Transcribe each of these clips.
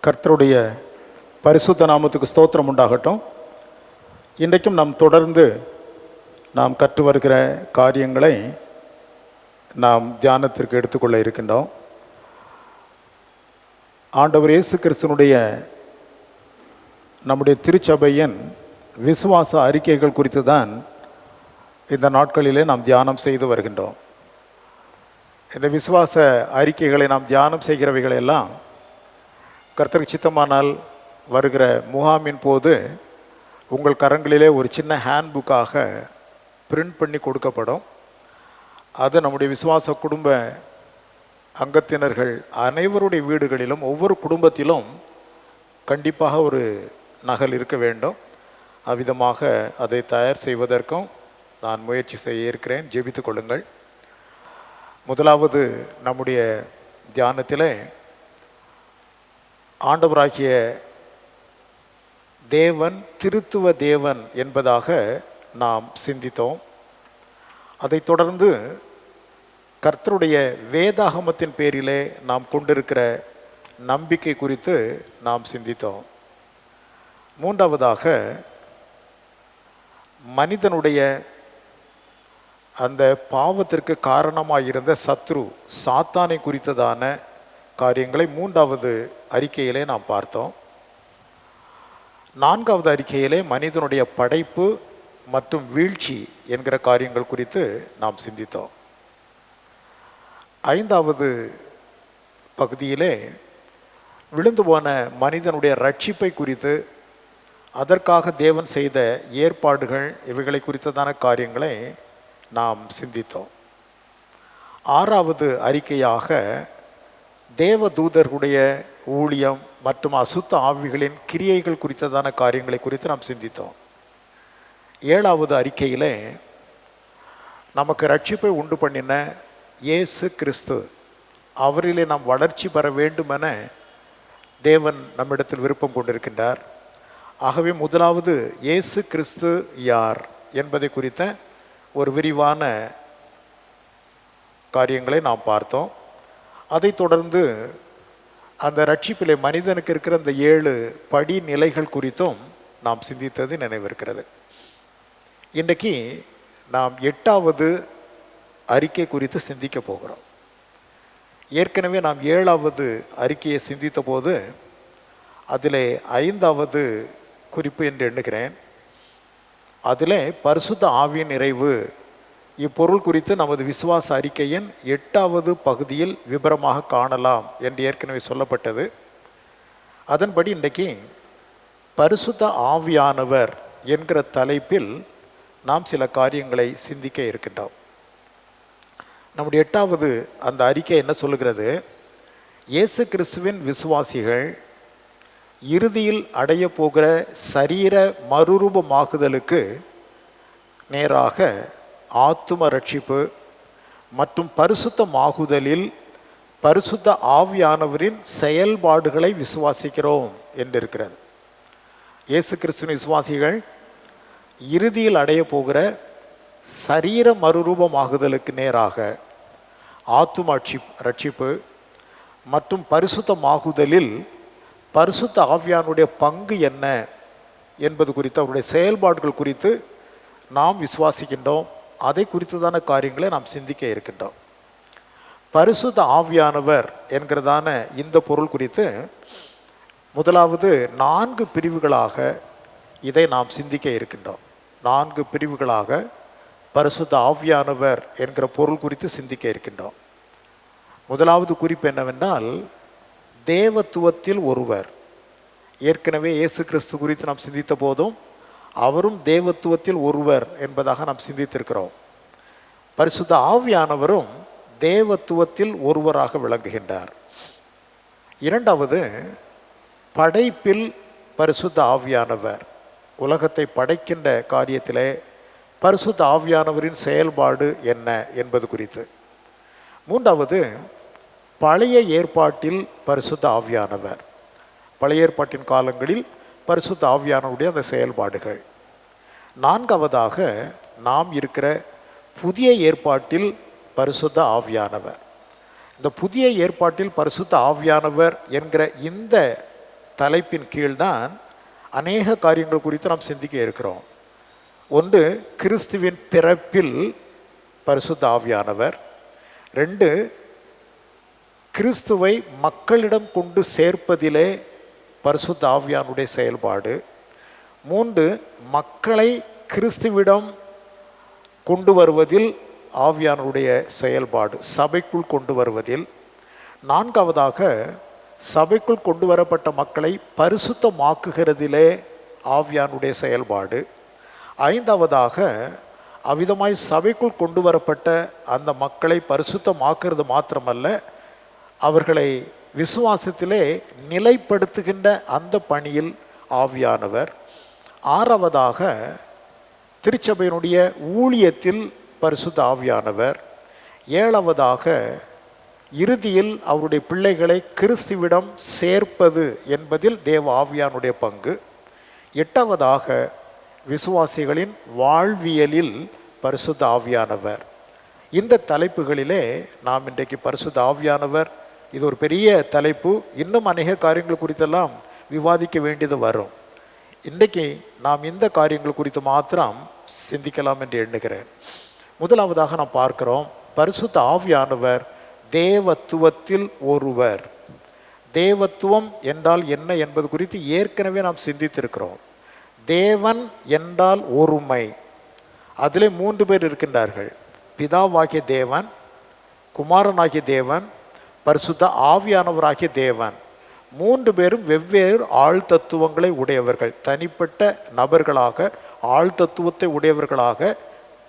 கர்த்தருடைய பரிசுத்த நாமத்துக்கு ஸ்தோத்திரம் உண்டாகட்டும். இன்றைக்கும் நாம் தொடர்ந்து நாம் கற்று வருகிற காரியங்களை நாம் தியானத்திற்கு எடுத்துக்கொள்ள இருக்கின்றோம். ஆண்டவர் இயேசு கிறிஸ்துனுடைய நம்முடைய திருச்சபையின் விசுவாச அறிக்கைகள் குறித்து தான் இந்த நாட்களிலே நாம் தியானம் செய்து வருகின்றோம். இந்த விசுவாச அறிக்கைகளை நாம் தியானம் செய்கிறவைகளெல்லாம் கர்த்தருக்கு சித்தமானால் வருகிற முகாமின் போது உங்கள் கரங்களிலே ஒரு சின்ன ஹேண்ட்புக்காக பிரிண்ட் பண்ணி கொடுக்கப்படும். அது நம்முடைய விசுவாச குடும்ப அங்கத்தினர்கள் அனைவருடைய வீடுகளிலும் ஒவ்வொரு குடும்பத்திலும் கண்டிப்பாக ஒரு நகல் இருக்க வேண்டும். அவ்விதமாக அதை தயார் செய்வதற்கும் நான் முயற்சி செய்ய இருக்கிறேன். ஜெபித்து கொள்ளுங்கள். முதலாவது நம்முடைய தியானத்தில் ஆண்டவராகிய தேவன் திருத்துவ தேவன் என்பதாக நாம் சிந்தித்தோம். அதைத் தொடர்ந்து கர்த்தருடைய வேதாகமத்தின் பேரிலே நாம் கொண்டிருக்கிற நம்பிக்கை குறித்து நாம் சிந்தித்தோம். மூன்றாவதாக மனிதனுடைய அந்த பாவத்திற்கு காரணமாயிருந்த சத்ரு சாத்தானை குறித்ததான காரியங்களை மூன்றாவது அறிக்கையிலே நாம் பார்த்தோம். நான்காவது அறிக்கையிலே மனிதனுடைய படைப்பு மற்றும் வீழ்ச்சி என்கிற காரியங்கள் குறித்து நாம் சிந்தித்தோம். ஐந்தாவது பகுதியிலே விழுந்து போன மனிதனுடைய ரட்சிப்பை குறித்து, அதற்காக தேவன் செய்த ஏற்பாடுகள் இவைகளை குறித்ததான காரியங்களை நாம் சிந்தித்தோம். ஆறாவது அறிக்கையாக தேவ தூதர்களுடைய ஊழியம் மற்றும் அசுத்த ஆவிகளின் கிரியைகள் குறித்ததான காரியங்களை குறித்து நாம் சிந்தித்தோம். ஏழாவது அறிக்கையிலே நமக்கு ரட்சிப்பை உண்டு பண்ணின இயேசு கிறிஸ்து, அவரிலே நாம் வளர்ச்சி பெற வேண்டுமென தேவன் நம்மிடத்தில் விருப்பம் கொண்டிருக்கின்றார். ஆகவே முதலாவது இயேசு கிறிஸ்து யார் என்பதை குறித்த ஒரு விரிவான காரியங்களை நாம் பார்த்தோம். அதைத் தொடர்ந்து அந்த ரட்சிப்பிலே மனிதனுக்கு இருக்கிற அந்த 7 படிநிலைகள் குறித்தும் நாம் சிந்தித்தது நினைவிருக்கிறது. இன்றைக்கு நாம் 8வது அறிக்கை குறித்து சிந்திக்க போகிறோம். ஏற்கனவே நாம் 7வது அறிக்கையை சிந்தித்த போது அதில் 5வது குறிப்பு என்று எண்ணுகிறேன். அதில் பரிசுத்த ஆவியின் நிறைவு இப்பொருள் குறித்து நமது விசுவாச அறிக்கையின் 8வது பகுதியில் விபரமாக காணலாம் என்று ஏற்கனவே சொல்லப்பட்டது. அதன்படி இன்றைக்கு பரிசுத்த ஆவியானவர் என்கிற தலைப்பில் நாம் சில காரியங்களை சிந்திக்க இருக்கின்றோம். நம்முடைய 8வது அந்த அறிக்கை என்ன சொல்லுகிறது? இயேசு கிறிஸ்துவின் விசுவாசிகள் இறுதியில் அடைய போகிற சரீர மறுரூபமாகுதலுக்கு நேராக ஆத்தும ரட்சிப்பு மற்றும் பரிசுத்தமாகுதலில் பரிசுத்த ஆவியானவரின் செயல்பாடுகளை விசுவாசிக்கிறோம் என்றிருக்கிறது. இயேசு கிறிஸ்துவின் விசுவாசிகள் இறுதியில் அடைய போகிற சரீர மறுரூபமாகுதலுக்கு நேராக ஆத்தும ரட்சிப்பு மற்றும் பரிசுத்தமாகுதலில் பரிசுத்த ஆவியானுடைய பங்கு என்ன என்பது குறித்து, அவருடைய செயல்பாடுகள் குறித்து நாம் விசுவாசிக்கின்றோம். அதை குறித்ததான காரியங்களை நாம் சிந்திக்க இருக்கின்றோம். பரிசுத்த ஆவியானவர் என்கிறதான இந்த பொருள் குறித்து முதலாவது 4 பிரிவுகளாக இதை நாம் சிந்திக்க இருக்கின்றோம். 4 பிரிவுகளாக பரிசுத்த ஆவியானவர் என்கிற பொருள் குறித்து சிந்திக்க இருக்கின்றோம். முதலாவது குறிப்பு என்னவென்றால், தேவத்துவத்தில் ஒருவர். ஏற்கனவே இயேசு கிறிஸ்து குறித்து நாம் சிந்தித்த போதும் அவரும் தேவத்துவத்தில் ஒருவர் என்பதாக நாம் சிந்தித்திருக்கிறோம். பரிசுத்த ஆவியானவரும் தேவத்துவத்தில் ஒருவராக விளங்குகின்றார். இரண்டாவது, படைப்பில் பரிசுத்த ஆவியானவர். உலகத்தை படைக்கின்ற காரியத்திலே பரிசுத்த ஆவியானவரின் செயல்பாடு என்ன என்பது குறித்து. மூன்றாவது, பழைய ஏற்பாட்டில் பரிசுத்த ஆவியானவர். பழைய ஏற்பாட்டின் காலங்களில் பரிசுத்த ஆவியானவருடைய அந்த செயல்பாடுகள். நான்காவதாக, நாம் இருக்கிற புதிய ஏற்பாட்டில் பரிசுத்த ஆவியானவர். இந்த புதிய ஏற்பாட்டில் பரிசுத்த ஆவியானவர் என்கிற இந்த தலைப்பின் கீழ்தான் அநேக காரியங்கள் குறித்து நாம் சிந்திக்க இருக்கிறோம். ஒன்று, கிறிஸ்துவின் பிறப்பில் பரிசுத்த ஆவியானவர். 2, கிறிஸ்துவை மக்களிடம் கொண்டு சேர்ப்பதிலே பரிசுத்த ஆவியானுடைய செயல்பாடு. 3, மக்களை கிறிஸ்துவிடம் கொண்டு வருவதில் ஆவியானுடைய செயல்பாடு, சபைக்குள் கொண்டு வருவதில். 4வதாக, சபைக்குள் கொண்டு வரப்பட்ட மக்களை பரிசுத்தமாக்குகிறதிலே ஆவியானுடைய செயல்பாடு. 5வதாக, அவ்விதமாய் சபைக்குள் கொண்டு வரப்பட்ட அந்த மக்களை பரிசுத்தமாக்குறது மாத்திரமல்ல, அவர்களை விசுவாசத்திலே நிலைப்படுத்துகின்ற அந்த பணியில் ஆவியானவர். 6வதாக, திருச்சபையினுடைய ஊழியத்தில் பரிசுத்த ஆவியானவர். 7வதாக, இறுதியில் அவருடைய பிள்ளைகளை கிறிஸ்துவிடம் சேர்ப்பது என்பதில் தேவ ஆவியானுடைய பங்கு. 8வதாக, விசுவாசிகளின் வாழ்வியலில் பரிசுத்த ஆவியானவர். இந்த தலைப்புகளிலே நாம் இன்றைக்கு பரிசுத்த ஆவியானவர், இது ஒரு பெரிய தலைப்பு, இன்னும் அநேக காரியங்கள் குறித்தெல்லாம் விவாதிக்க வேண்டியது வரும். இன்றைக்கு நாம் இந்த காரியங்கள் குறித்து மாத்திரம் சிந்திக்கலாம் என்று எண்ணுகிறேன். முதலாவதாக நாம் பார்க்கிறோம், பரிசுத்த ஆவியானவர் தேவத்துவத்தில் ஒருவர். தேவத்துவம் என்றால் என்ன என்பது குறித்து ஏற்கனவே நாம் சிந்தித்திருக்கிறோம். தேவன் என்றால் ஒருமை. அதிலே 3 பேர் இருக்கின்றார்கள். பிதாவாகிய தேவன், குமாரனாகிய தேவன், பரிசுத்த ஆவியானவராகிய தேவன். 3 பேரும் வெவ்வேறு ஆழ்தத்துவங்களை உடையவர்கள். தனிப்பட்ட நபர்களாக ஆழ்தத்துவத்தை உடையவர்களாக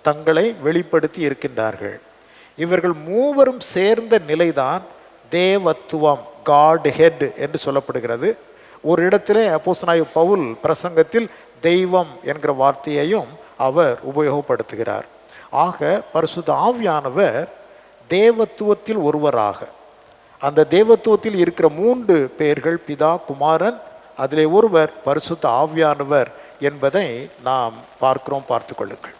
தங்களை வெளிப்படுத்தி இருக்கின்றார்கள். இவர்கள் மூவரும் சேர்ந்த நிலைதான் தேவத்துவம், காட் ஹெட் என்று சொல்லப்படுகிறது. ஒரு இடத்திலே அப்போஸ்தலனாகிய பவுல் பிரசங்கத்தில் தெய்வம் என்கிற வார்த்தையையும் அவர் உபயோகப்படுத்துகிறார். ஆக பரிசுத்த ஆவியானவர் தேவத்துவத்தில் ஒருவராக, அந்த தேவத்துவத்தில் இருக்கிற 3 பேர்கள் பிதா, குமாரன், அதிலே ஒருவர் பரிசுத்த ஆவியானவர் என்பதை நாம் பார்க்கிறோம். பார்த்து கொள்ளுங்கள்.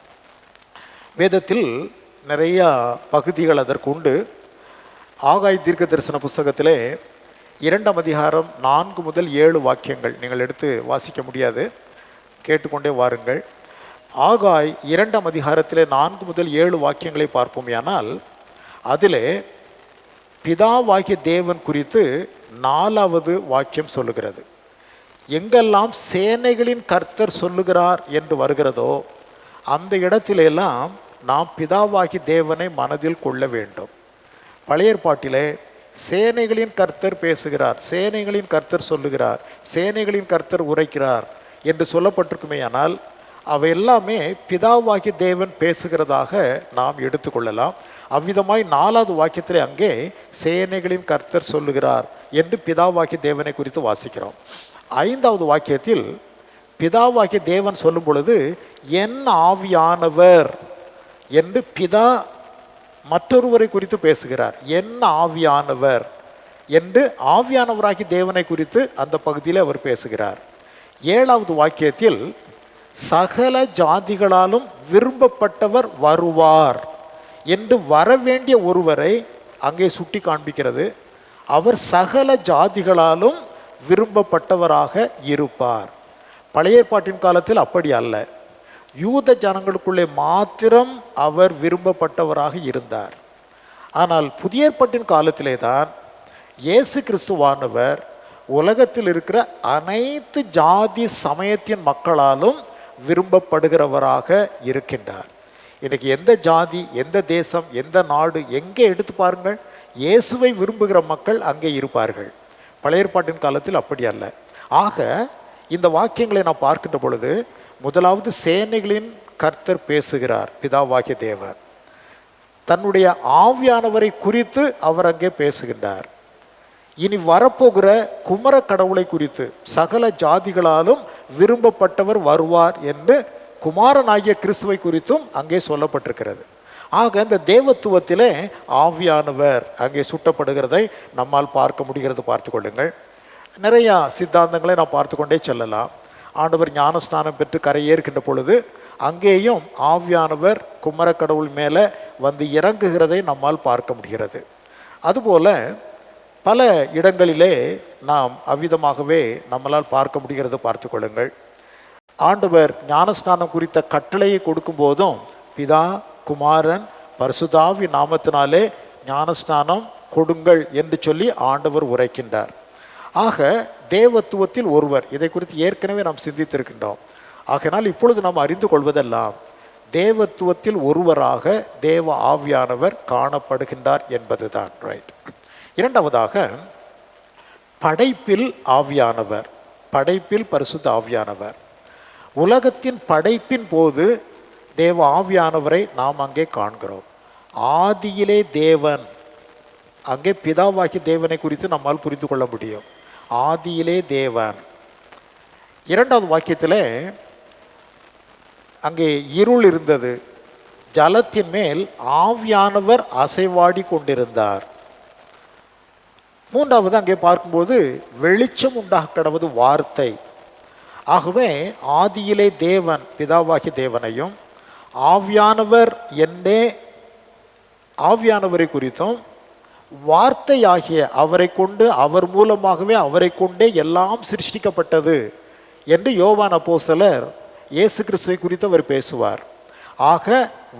வேதத்தில் நிறைய பகுதிகள் அதற்கு உண்டு. ஆகாய் தீர்க்க தரிசன புஸ்தகத்திலே 2ஆம் அதிகாரம் 4 முதல் 7 வாக்கியங்கள் நீங்கள் எடுத்து வாசிக்க முடியாது, கேட்டுக்கொண்டே வாருங்கள். ஆகாய் 2ஆம் அதிகாரத்திலே 4 முதல் 7 வாக்கியங்களை பார்ப்போமேயானால், அதிலே பிதாவாகிய தேவன் குறித்து 4வது வாக்கியம் சொல்லுகிறது. எங்கெல்லாம் சேனைகளின் கர்த்தர் சொல்லுகிறார் என்று வருகிறதோ அந்த இடத்திலெல்லாம் நாம் பிதாவாகிய தேவனை மனதில் கொள்ள வேண்டும். பழைய ஏற்பாட்டிலே சேனைகளின் கர்த்தர் பேசுகிறார், சேனைகளின் கர்த்தர் சொல்லுகிறார், சேனைகளின் கர்த்தர் உரைக்கிறார் என்று சொல்லப்பட்டிருக்குமே. ஆனால் அவை எல்லாமே பிதாவாகிய தேவன் பேசுகிறதாக நாம் எடுத்துக்கொள்ளலாம். அவ்விதமாய் 4வது வாக்கியத்திலே அங்கே சேனைகளின் கர்த்தர் சொல்லுகிறார் என்று பிதாவாகிய தேவனை குறித்து வாசிக்கிறோம். 5வது வாக்கியத்தில் பிதாவாகிய தேவன் சொல்லும் பொழுது என் ஆவியானவர் என்று பிதா மற்றொருவரை குறித்து பேசுகிறார். என் ஆவியானவர் என்று ஆவியானவராகிய தேவனை குறித்து அந்த பகுதியில் அவர் பேசுகிறார். 7வது வாக்கியத்தில் சகல ஜாதிகளாலும் விரும்பப்பட்டவர் வருவார் என்று வரவேண்டிய ஒருவரை அங்கே சுட்டி காண்பிக்கிறது. அவர் சகல ஜாதிகளாலும் விரும்பப்பட்டவராக இருப்பார். பழைய ஏற்பாட்டின் காலத்தில் அப்படி அல்ல, யூத ஜனங்களுக்குள்ளே மாத்திரம் அவர் விரும்பப்பட்டவராக இருந்தார். ஆனால் புதிய ஏற்பாட்டின் காலத்திலே தான் இயேசு கிறிஸ்துவானவர் உலகத்தில் இருக்கிற அனைத்து ஜாதி சமயத்தின் மக்களாலும் விரும்பப்படுகிறவராக இருக்கின்றார். இன்னைக்கு எந்த ஜாதி, எந்த தேசம், எந்த நாடு, எங்கே எடுத்து பாருங்கள், இயேசுவை விரும்புகிற மக்கள் அங்கே இருப்பார்கள். பழைய ஏற்பாட்டின் காலத்தில் அப்படி அல்ல. ஆக இந்த வாக்கியங்களை நாம் பார்க்கின்ற பொழுது, முதலாவது சேனைகளின் கர்த்தர் பேசுகிறார், பிதாவாகிய தேவர். தன்னுடைய ஆவியானவரை குறித்து அவர் அங்கே பேசுகின்றார். இனி வரப்போகிற குமர கடவுளை குறித்து சகல ஜாதிகளாலும் விரும்பப்பட்டவர் வருவார் என்று குமாரனாகிய கிறிஸ்துவை குறித்தும் அங்கே சொல்லப்பட்டிருக்கிறது. ஆக இந்த தேவத்துவத்திலே ஆவியானவர் அங்கே சுட்டப்படுகிறதை நம்மால் பார்க்க முடிகிறது. பார்த்து கொள்ளுங்கள். நிறையா சித்தாந்தங்களை நாம் பார்த்து கொண்டே செல்லலாம். ஆண்டவர் ஞானஸ்நானம் பெற்று கரையேறுகின்ற பொழுது அங்கேயும் ஆவியானவர் குமரக்கடவுள் மேலே வந்து இறங்குகிறதை நம்மால் பார்க்க முடிகிறது. அதுபோல பல இடங்களிலே நாம் அவ்விதமாகவே நம்மளால் பார்க்க முடிகிறத பார்த்து கொள்ளுங்கள். ஆண்டவர் ஞானஸ்நானம் குறித்த கட்டளையை கொடுக்கும் போதும் பிதா, குமாரன், பரிசுத்தாவி நாமத்தினாலே ஞானஸ்நானம் கொடுங்கள் என்று சொல்லி ஆண்டவர் உரைக்கின்றார். ஆக தேவத்துவத்தில் ஒருவர், இதை குறித்து ஏற்கனவே நாம் சிந்தித்திருக்கின்றோம். ஆகையினால் இப்பொழுது நாம் அறிந்து கொள்வதெல்லாம் தேவத்துவத்தில் ஒருவராக தேவ ஆவியானவர் காணப்படுகின்றார் என்பதுதான். ரைட். இரண்டாவதாக படைப்பில் ஆவியானவர், படைப்பில் பரிசுத்த ஆவியானவர். உலகத்தின் படைப்பின் போது தேவ ஆவியானவரை நாம் அங்கே காண்கிறோம். ஆதியிலே தேவன், அங்கே பிதாவாகி தேவனை குறித்து நம்மால் புரிந்து கொள்ள முடியும். ஆதியிலே தேவன். இரண்டாவது வாக்கியத்தில் அங்கே இருள் இருந்தது, ஜலத்தின் மேல் ஆவியானவர் அசைவாடி கொண்டிருந்தார். மூன்றாவது அங்கே பார்க்கும்போது வெளிச்சம் உண்டாக கடவது வார்த்தை. ஆகவே ஆதியிலே தேவன் பிதாவாகி தேவனையும் ஆவியானவர் என்னே ஆவியானவரை குறித்தும் வார்த்தையாகிய அவரை கொண்டு அவர் மூலமாகவே அவரை கொண்டே எல்லாம் சிருஷ்டிக்கப்பட்டது என்று யோவான் அப்போஸ்தலர் இயேசு கிறிஸ்துவை குறித்து அவர் பேசுவார். ஆக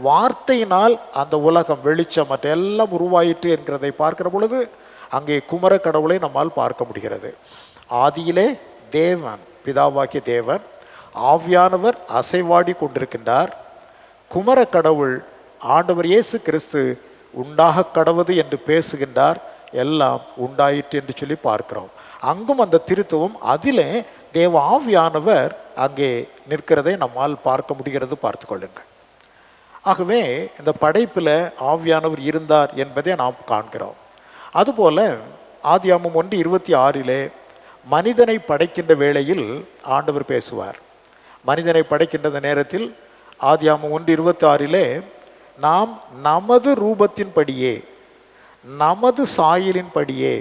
வார்த்தையினால் அந்த உலகம் வெளிச்சம் மற்ற எல்லாம் உருவாயிற்று என்கிறதை பார்க்கிற பொழுது அங்கே குமர கடவுளை நம்மால் பார்க்க முடிகிறது. ஆதியிலே தேவன் பிதாவாகிய தேவன், ஆவியானவர் அசைவாடி கொண்டிருக்கின்றார். குமர கடவுள் ஆண்டவர் இயேசு கிறிஸ்து உண்டாக கடவுது என்று பேசுகின்றார். எல்லாம் உண்டாயிற்று என்று சொல்லி பார்க்கிறோம். அங்கும் அந்த திருத்துவம், அதிலே தேவ ஆவியானவர் அங்கே நிற்கிறதை நம்மால் பார்க்க முடிகிறது. பார்த்து கொள்ளுங்கள். ஆகவே இந்த படைப்பில் ஆவியானவர் இருந்தார் என்பதை நாம் காண்கிறோம். அதுபோல ஆதியாகமம் 1:26 மனிதனை படைக்கின்ற வேளையில் ஆண்டவர் பேசுவார். மனிதனை படைக்கின்ற நேரத்தில் ஆதியாகமம் 1:26 நாம் நமது ரூபத்தின்படியே நமது சாயலின் படியே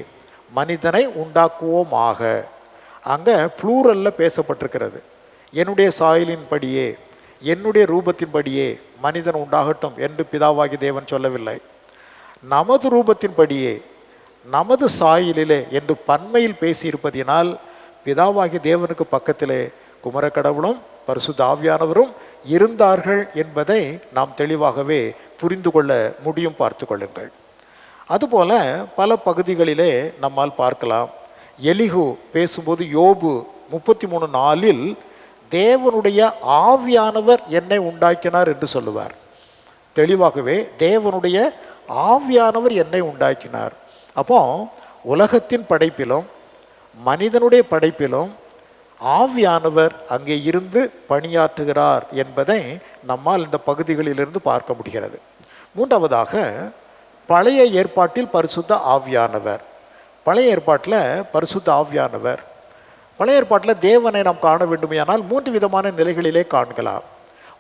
மனிதனை உண்டாக்குவோமாக. அங்கே ப்ளூரலில் பேசப்பட்டிருக்கிறது. என்னுடைய சாயலின் படியே என்னுடைய ரூபத்தின்படியே மனிதன் உண்டாகட்டும் என்று பிதாவாகி தேவன் சொல்லவில்லை. நமது ரூபத்தின்படியே நமது சாயலிலே என்று பன்மையில் பேசியிருப்பதினால் பிதாவாகி தேவனுக்கு பக்கத்திலே குமரக்கடவுளும் பரிசுத்த ஆவியானவரும் இருந்தார்கள் என்பதை நாம் தெளிவாகவே புரிந்து கொள்ள முடியும். பார்த்து கொள்ளுங்கள். அதுபோல பல பகுதிகளிலே நம்மால் பார்க்கலாம். எலிகு பேசும்போது யோபு 33:4 தேவனுடைய ஆவியானவர் என்னை உண்டாக்கினார் என்று சொல்லுவார். தெளிவாகவே தேவனுடைய ஆவியானவர் என்னை உண்டாக்கினார். அப்போ உலகத்தின் படைப்பிலும் மனிதனுடைய படைப்பிலும் ஆவியானவர் அங்கே இருந்து பணியாற்றுகிறார் என்பதை நம்மால் இந்த பகுதிகளிலிருந்து பார்க்க முடிகிறது. மூன்றாவதாக பழைய ஏற்பாட்டில் பரிசுத்த ஆவியானவர். பழைய ஏற்பாட்டில் பரிசுத்த ஆவியானவர், பழைய ஏற்பாட்டில் தேவனை நாம் காண வேண்டுமையானால் 3 விதமான நிலைகளிலே காண்கலாம்.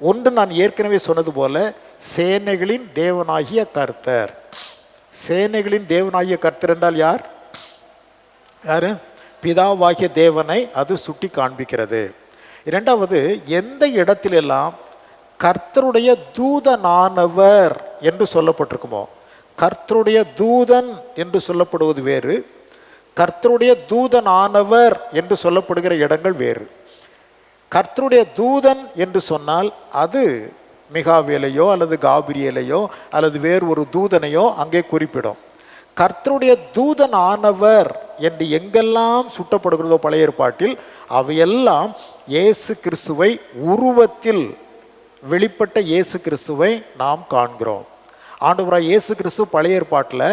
ஒன்று, நான் ஏற்கனவே சொன்னது போல சேனைகளின் தேவனாகிய கர்த்தர். சேனைகளின் தேவனாகிய கர்த்தர் என்றால் யார்? யாரு? பிதாவாகிய தேவனை அது சுட்டி காண்பிக்கிறது. இரண்டாவது, எந்த இடத்திலெல்லாம் கர்த்தருடைய தூதனானவர் என்று சொல்லப்பட்டிருக்குமோ, கர்த்தருடைய தூதன் என்று சொல்லப்படுவது வேறு, கர்த்தருடைய தூதனானவர் என்று சொல்லப்படுகிற இடங்கள் வேறு. கர்த்தருடைய தூதன் என்று சொன்னால் அது மிகாவேலையோ அல்லது காபிரியலையோ அல்லது வேறு ஒரு தூதனையோ அங்கே குறிப்பிடும். கர்த்தருடைய தூதனானவர் என்று எங்கெல்லாம் சுட்டப்படுகிறதோ பழைய ஏற்பாட்டில், அவையெல்லாம் இயேசு கிறிஸ்துவை உருவத்தில் வெளிப்பட்ட இயேசு கிறிஸ்துவை நாம் காண்கிறோம். ஆண்டவராய் இயேசு கிறிஸ்து பழைய ஏற்பாட்டில்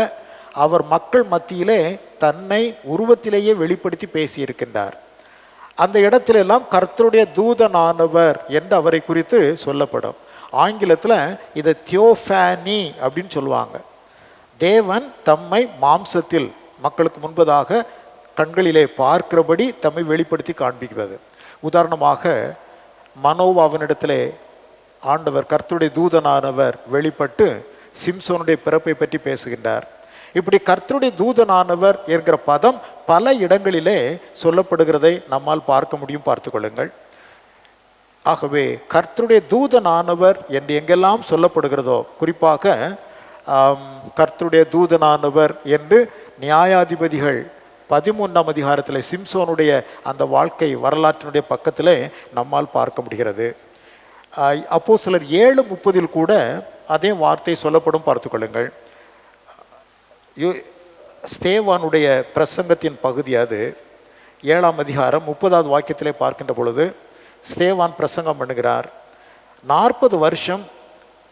அவர் மக்கள் மத்தியிலே தன்னை உருவத்திலேயே வெளிப்படுத்தி பேசியிருக்கின்றார். அந்த இடத்திலெல்லாம் கர்த்தருடைய தூதனானவர் என்று அவரை குறித்து சொல்லப்படும். ஆங்கிலத்தில் இதை தியோஃபானி அப்படின்னு சொல்லுவாங்க. தேவன் தம்மை மாம்சத்தில் மக்களுக்கு முன்பதாக கண்களிலே பார்க்கிறபடி தம்மை வெளிப்படுத்தி காண்பிக்கிறது. உதாரணமாக மனோவாவினிடத்திலே ஆண்டவர் கர்த்தருடைய தூதனானவர் வெளிப்பட்டு சிம்சோனுடைய பிறப்பை பற்றி பேசுகின்றார். இப்படி கர்த்தருடைய தூதனானவர் என்கிற பதம் பல இடங்களிலே சொல்லப்படுகிறதை நம்மால் பார்க்க முடியும். பார்த்து கொள்ளுங்கள். ஆகவே கர்த்தருடைய தூதனானவர் என்று எங்கெல்லாம் சொல்லப்படுகிறதோ, குறிப்பாக கர்த்தருடைய தூதனானவர் என்று நியாயாதிபதிகள் 13ஆம் அதிகாரத்தில் சிம்சோனுடைய அந்த வாழ்க்கை வரலாற்றினுடைய பக்கத்தில் நம்மால் பார்க்க முடிகிறது. அப்போஸ்தலர் 7:30 கூட அதே வார்த்தை சொல்லப்படும், பார்த்துக்கொள்ளுங்கள். ஸ்தேவானுடைய பிரசங்கத்தின் பகுதி அது. 7ஆம் அதிகாரம் 30வது வாக்கியத்திலே பார்க்கின்ற பொழுது ஸ்தேவான் பிரசங்கம் பண்ணுகிறார். 40 வருஷம்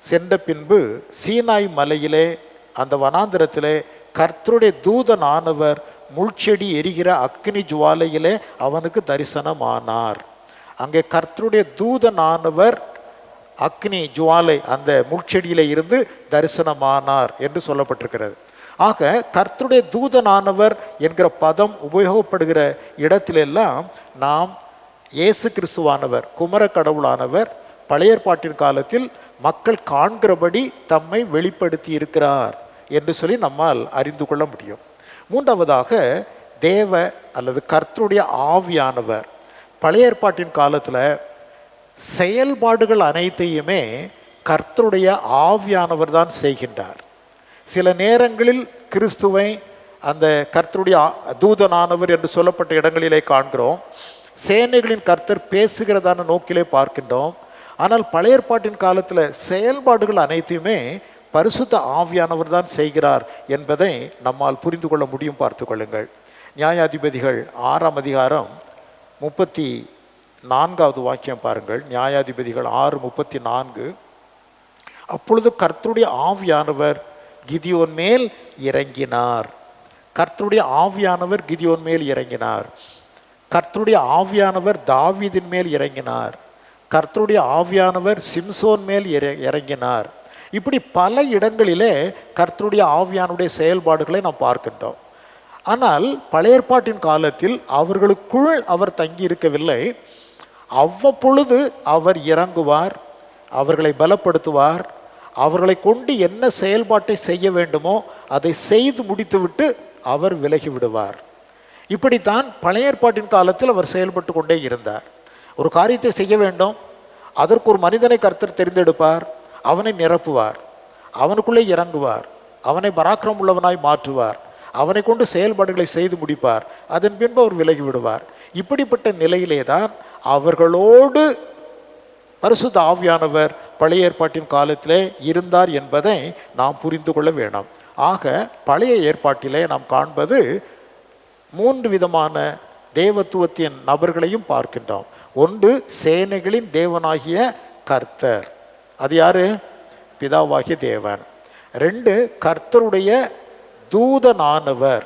சென்ற பின்பு சீனாய் மலையிலே அந்த வனாந்திரத்திலே கர்த்தருடைய தூதனானவர் முள்செடி எரிகிற அக்னி ஜுவாலையிலே அவனுக்கு தரிசனமானார். அங்கே கர்த்தருடைய தூதனானவர் அக்னி ஜுவாலை அந்த முள்செடியிலே இருந்து தரிசனமானார் என்று சொல்லப்பட்டிருக்கிறது. ஆக கர்த்தருடைய தூதனானவர் என்கிற பதம் உபயோகப்படுகிற இடத்திலெல்லாம் நாம் இயேசு கிறிஸ்துவானவர், குமர கடவுளானவர் பழைய ஏற்பாட்டின் காலத்தில் மக்கள் காண்கிறபடி தம்மை வெளிப்படுத்தி இருக்கிறார் என்று சொல்லி நம்மால் அறிந்து கொள்ள முடியும். மூன்றாவதாக தேவ அல்லது கர்த்தருடைய ஆவியானவர். பழைய ஏற்பாட்டின் காலத்தில் செயல்பாடுகள் அனைத்தையுமே கர்த்தருடைய ஆவியானவர் தான் செய்கின்றார். சில நேரங்களில் கிறிஸ்துவை அந்த கர்த்தருடைய தூதனானவர் என்று சொல்லப்பட்ட இடங்களிலே காண்கிறோம். சேனைகளின் கர்த்தர் பேசுகிறதான நோக்கிலே பார்க்கின்றோம். ஆனால் பழைய ஏற்பாட்டின் காலத்தில் செயல்பாடுகள் அனைத்தையுமே பரிசுத்த ஆவியானவர் தான் செய்கிறார் என்பதை நம்மால் புரிந்து கொள்ள முடியும். பார்த்து கொள்ளுங்கள். நியாயாதிபதிகள் 6ஆம் அதிகாரம் 34வது வாக்கியம் பாருங்கள். நியாயாதிபதிகள் 6:34. அப்பொழுது கர்த்தருடைய ஆவியானவர் கிதியோன் மேல் இறங்கினார். கர்த்தருடைய ஆவியானவர் கிதியோன் மேல் இறங்கினார். கர்த்தருடைய ஆவியானவர் தாவீதின் மேல் இறங்கினார். கர்த்தருடைய ஆவியானவர் சிம்சோன் மேல் இறங்கினார். இப்படி பல இடங்களிலே கர்த்தருடைய ஆவியானுடைய செயல்பாடுகளை நாம் பார்க்கின்றோம். ஆனால் பழைய ஏற்பாட்டின் காலத்தில் அவர்களுக்குள் அவர் தங்கி இருக்கவில்லை. அவ்வப்பொழுது அவர் இறங்குவார், அவர்களை பலப்படுத்துவார், அவர்களை கொண்டு என்ன செயல்பாட்டை செய்ய வேண்டுமோ அதை செய்து முடித்துவிட்டு அவர் விலகி விடுவார். இப்படித்தான் பழைய ஏற்பாட்டின் காலத்தில் அவர் செயல்பட்டு கொண்டே இருந்தார். ஒரு காரியத்தை செய்ய வேண்டும், அதற்கு ஒரு மனிதனை கர்த்தர் தெரிந்தெடுப்பார், அவனை நிரப்புவார், அவனுக்குள்ளே இறங்குவார், அவனை பராக்கிரம் உள்ளவனாய் மாற்றுவார், அவனை கொண்டு செயல்பாடுகளை செய்து முடிப்பார், அதன் பின்பு அவர் விலகி விடுவார். இப்படிப்பட்ட நிலையிலே தான் அவர்களோடு பரிசுத்த ஆவியானவர் பழைய ஏற்பாட்டின் காலத்திலே இருந்தார் என்பதை நாம் புரிந்து கொள்ள வேணும். ஆக பழைய ஏற்பாட்டிலே நாம் காண்பது 3 விதமான தேவத்துவத்தின் நபர்களையும் பார்க்கின்றோம். ஒன்று சேனைகளின் தேவனாகிய கர்த்தர், அது யாரு? பிதாவாகிய தேவன். 2 கர்த்தருடைய தூதனானவர்,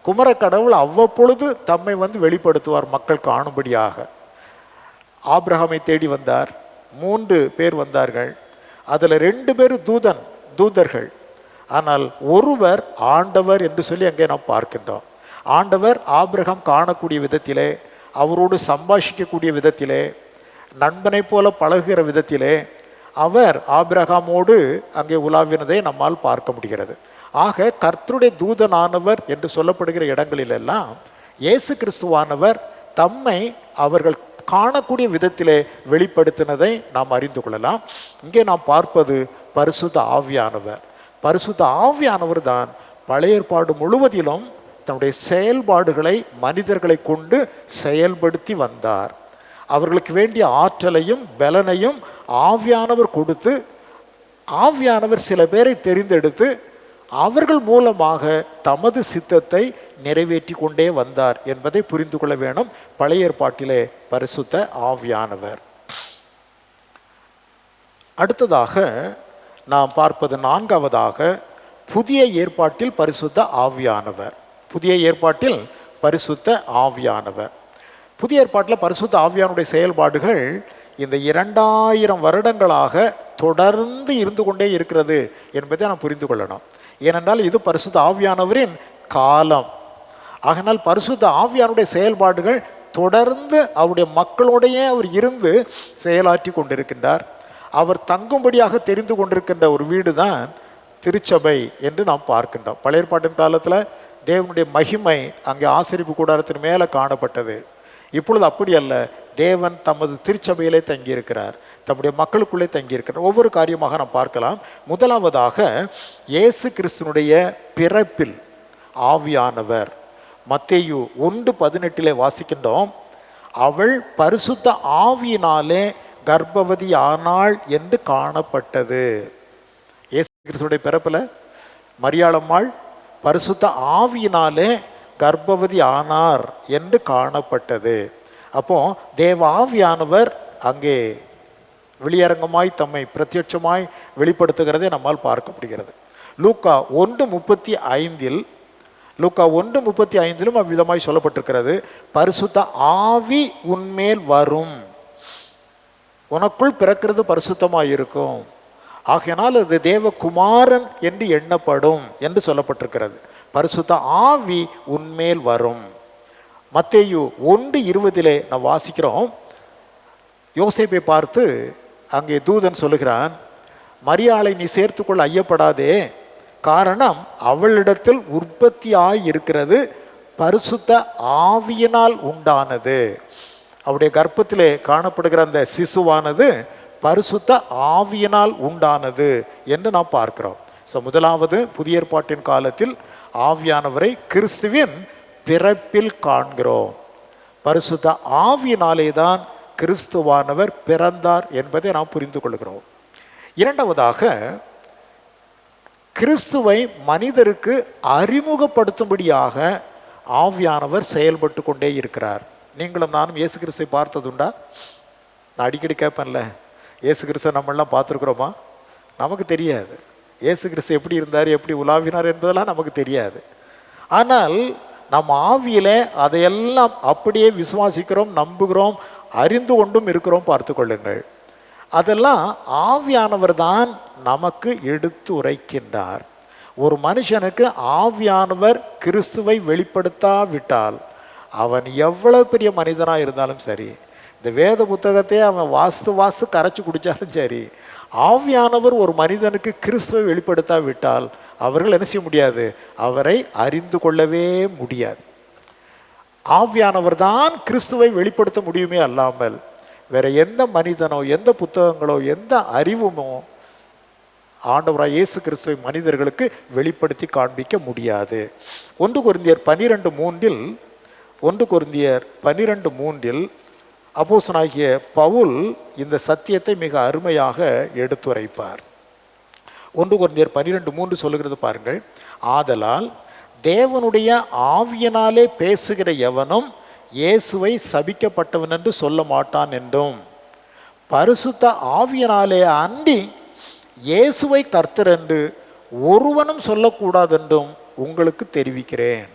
குமர கடவுள் அவ்வப்பொழுது தம்மை வெளிப்படுத்துவார் மக்கள் காணும்படியாக. ஆபிரகாமை தேடி வந்தார், 3 பேர் வந்தார்கள். அதில் 2 பேர் தூதர்கள். ஆனால் ஒருவர் ஆண்டவர் என்று சொல்லி அங்கே நாம் பார்க்கின்றோம். ஆண்டவர் ஆபிரகாம் காணக்கூடிய விதத்திலே, அவரோடு சம்பாஷிக்கக்கூடிய விதத்திலே, நண்பனை போல பழகுகிற விதத்திலே அவர் ஆபிரகாமோடு அங்கே உலாவினதை நம்மால் பார்க்க முடிகிறது. ஆக கர்த்தருடைய தூதனானவர் என்று சொல்லப்படுகிற இடங்களிலெல்லாம் இயேசு கிறிஸ்துவானவர் தம்மை அவர்கள் காணக்கூடிய விதத்திலே வெளிப்படுத்தினதை நாம் அறிந்து கொள்ளலாம். இங்கே நாம் பார்ப்பது பரிசுத்த ஆவியானவர். பரிசுத்த ஆவியானவர் தான் பழைய ஏற்பாடு முழுவதிலும் தன்னுடைய செயல்பாடுகளை மனிதர்களை கொண்டு செயல்படுத்தி வந்தார். அவர்களுக்கு வேண்டிய ஆற்றலையும் பலனையும் ஆவியானவர் கொடுத்து, ஆவியானவர் சில பேரை தெரிந்தெடுத்து அவர்கள் மூலமாக தமது சித்தத்தை நிறைவேற்றி கொண்டே வந்தார் என்பதை புரிந்து கொள்ள வேணும். பழைய ஏற்பாட்டிலே பரிசுத்த ஆவியானவர். அடுத்ததாக நாம் பார்ப்பது 4வதாக புதிய ஏற்பாட்டில் பரிசுத்த ஆவியானவர். புதிய ஏற்பாட்டில் பரிசுத்த ஆவியானவர். புதிய ஏற்பாட்டில் பரிசுத்த ஆவியானுடைய செயல்பாடுகள் இந்த 2000 வருடங்களாக தொடர்ந்து இருந்து கொண்டே இருக்கிறது என்பதை நாம் புரிந்து கொள்ளணும். ஏனென்றால் இது பரிசுத்த ஆவியானவரின் காலம். ஆகினால் பரிசுத்த ஆவியானுடைய செயல்பாடுகள் தொடர்ந்து அவருடைய மக்களோடையே அவர் இருந்து செயலாற்றி கொண்டிருக்கின்றார். அவர் தங்கும்படியாக தெரிந்து கொண்டிருக்கின்ற ஒரு வீடு தான் திருச்சபை என்று நாம் பார்க்கின்றோம். பழைய ஏற்பாட்டின் காலத்தில் தேவனுடைய மகிமை அங்கே ஆசரிப்பு கூடாரத்தின் மேலே காணப்பட்டது. இப்பொழுது அப்படி அல்ல. தேவன் தமது திருச்சபையிலே தங்கியிருக்கிறார், தம்முடைய மக்களுக்குள்ளே தங்கியிருக்கிறார். ஒவ்வொரு காரியமாக நாம் பார்க்கலாம். முதலாவதாக இயேசு கிறிஸ்துனுடைய பிறப்பில் ஆவியானவர். மத்தேயு 1:18 வாசிக்கின்றோம், அவள் பரிசுத்த ஆவியினாலே கர்ப்பவதி ஆனாள் என்று காணப்பட்டது. இயேசு கிறிஸ்துடைய பிறப்பில் மரியாளம்மாள் பரிசுத்த ஆவியினாலே கர்ப்பவதி ஆனார் என்று காணப்பட்டது. அப்போ தேவ ஆவியானவர் அங்கே வெளியரங்கமாய் தம்மை பிரத்யட்சமாய் வெளிப்படுத்துகிறதை நம்மால் பார்க்க முடிகிறது. லூக்கா 1:35 லூக்கா 1:35 அவ்விதமாய் சொல்லப்பட்டிருக்கிறது, பரிசுத்த ஆவி உன்மேல் வரும், உனக்குள் பிறக்கிறது பரிசுத்தமாய் இருக்கும், ஆகையினால் அது தேவகுமாரன் என்று எண்ணப்படும் என்று சொல்லப்பட்டிருக்கிறது. பரிசுத்த ஆவி உன்மேல் வரும். மத்தேயு 1:20 நாம் வாசிக்கிறோம், யோசேப்பை பார்த்து அங்கே தூதன் சொல்லுகிறான், மரியாளை நீ சேர்த்துக்கொள்ள ஐயப்படாதே, காரணம் அவளிடத்தில் உற்பத்தியாய் இருக்கிறது பரிசுத்த ஆவியினால் உண்டானது. அவருடைய கர்ப்பத்திலே காணப்படுகிற அந்த சிசுவானது பரிசுத்த ஆவியினால் உண்டானது என்று நாம் பார்க்கிறோம். ஸோ முதலாவது புதிய ஏற்பாட்டின் காலத்தில் ஆவியானவரை கிறிஸ்துவின் பிறப்பில் காண்கிறோம். பரிசுத்த ஆவியினாலே தான் கிறிஸ்துவானவர் பிறந்தார் என்பதை நாம் புரிந்து கொள்கிறோம். இரண்டாவதாக, கிறிஸ்துவை மனிதருக்கு அறிமுகப்படுத்தும்படியாக ஆவியானவர் செயல்பட்டு கொண்டே இருக்கிறார். நீங்களும் நானும் இயேசு கிறிஸ்துவை பார்த்ததுண்டா? நான் அடிக்கடி கேட்பேன்ல, இயேசு கிறிஸ்துவை நம்மளாம் பார்த்துருக்குறோமா? நமக்கு தெரியாது. இயேசு கிறிஸ்து எப்படி இருந்தார், எப்படி உலாவினார் என்பதெல்லாம் நமக்கு தெரியாது. ஆனால் நம் ஆவியிலே அதையெல்லாம் அப்படியே விசுவாசிக்கிறோம், நம்புகிறோம், அறிந்து கொண்டும் இருக்கிறோம். பார்த்து கொள்ளுங்கள், அதெல்லாம் ஆவியானவர் தான் நமக்கு எடுத்து உரைக்கின்றார். ஒரு மனுஷனுக்கு ஆவியானவர் கிறிஸ்துவை வெளிப்படுத்தாவிட்டால் அவன் எவ்வளவு பெரிய மனிதனாக இருந்தாலும் சரி, இந்த வேத புத்தகத்தை அவன் வாஸ்து கரைச்சி குடித்தாலும் சரி, ஆவியானவர் ஒரு மனிதனுக்கு கிறிஸ்துவை வெளிப்படுத்தாவிட்டால் அவர்கள் என்ன செய்ய முடியாது? அவரை அறிந்து கொள்ளவே முடியாது. ஆவியானவர் தான் கிறிஸ்துவை வெளிப்படுத்த முடியுமே அல்லாமல் வேற எந்த மனிதனோ, எந்த புத்தகங்களோ, எந்த அறிவுமோ ஆண்டவராய் இயேசு கிறிஸ்துவை மனிதர்களுக்கு வெளிப்படுத்தி காண்பிக்க முடியாது. 1 கொரிந்தியர் 12:3 அப்போஸ்தலனாகிய பவுல் இந்த சத்தியத்தை மிக அருமையாக எடுத்துரைப்பார். 1 கொரிந்தியர் 12:3 சொல்லுகிறது பாருங்கள், ஆதலால் தேவனுடைய ஆவியினாலே பேசுகிற எவனும் இயேசுவை சபிக்கப்பட்டவன் என்று சொல்ல மாட்டான் என்றும், பரிசுத்த ஆவியினாலே அன்றி இயேசுவை கர்த்தர் என்று ஒருவனும் சொல்லக்கூடாதென்றும் உங்களுக்கு தெரிவிக்கிறேன்.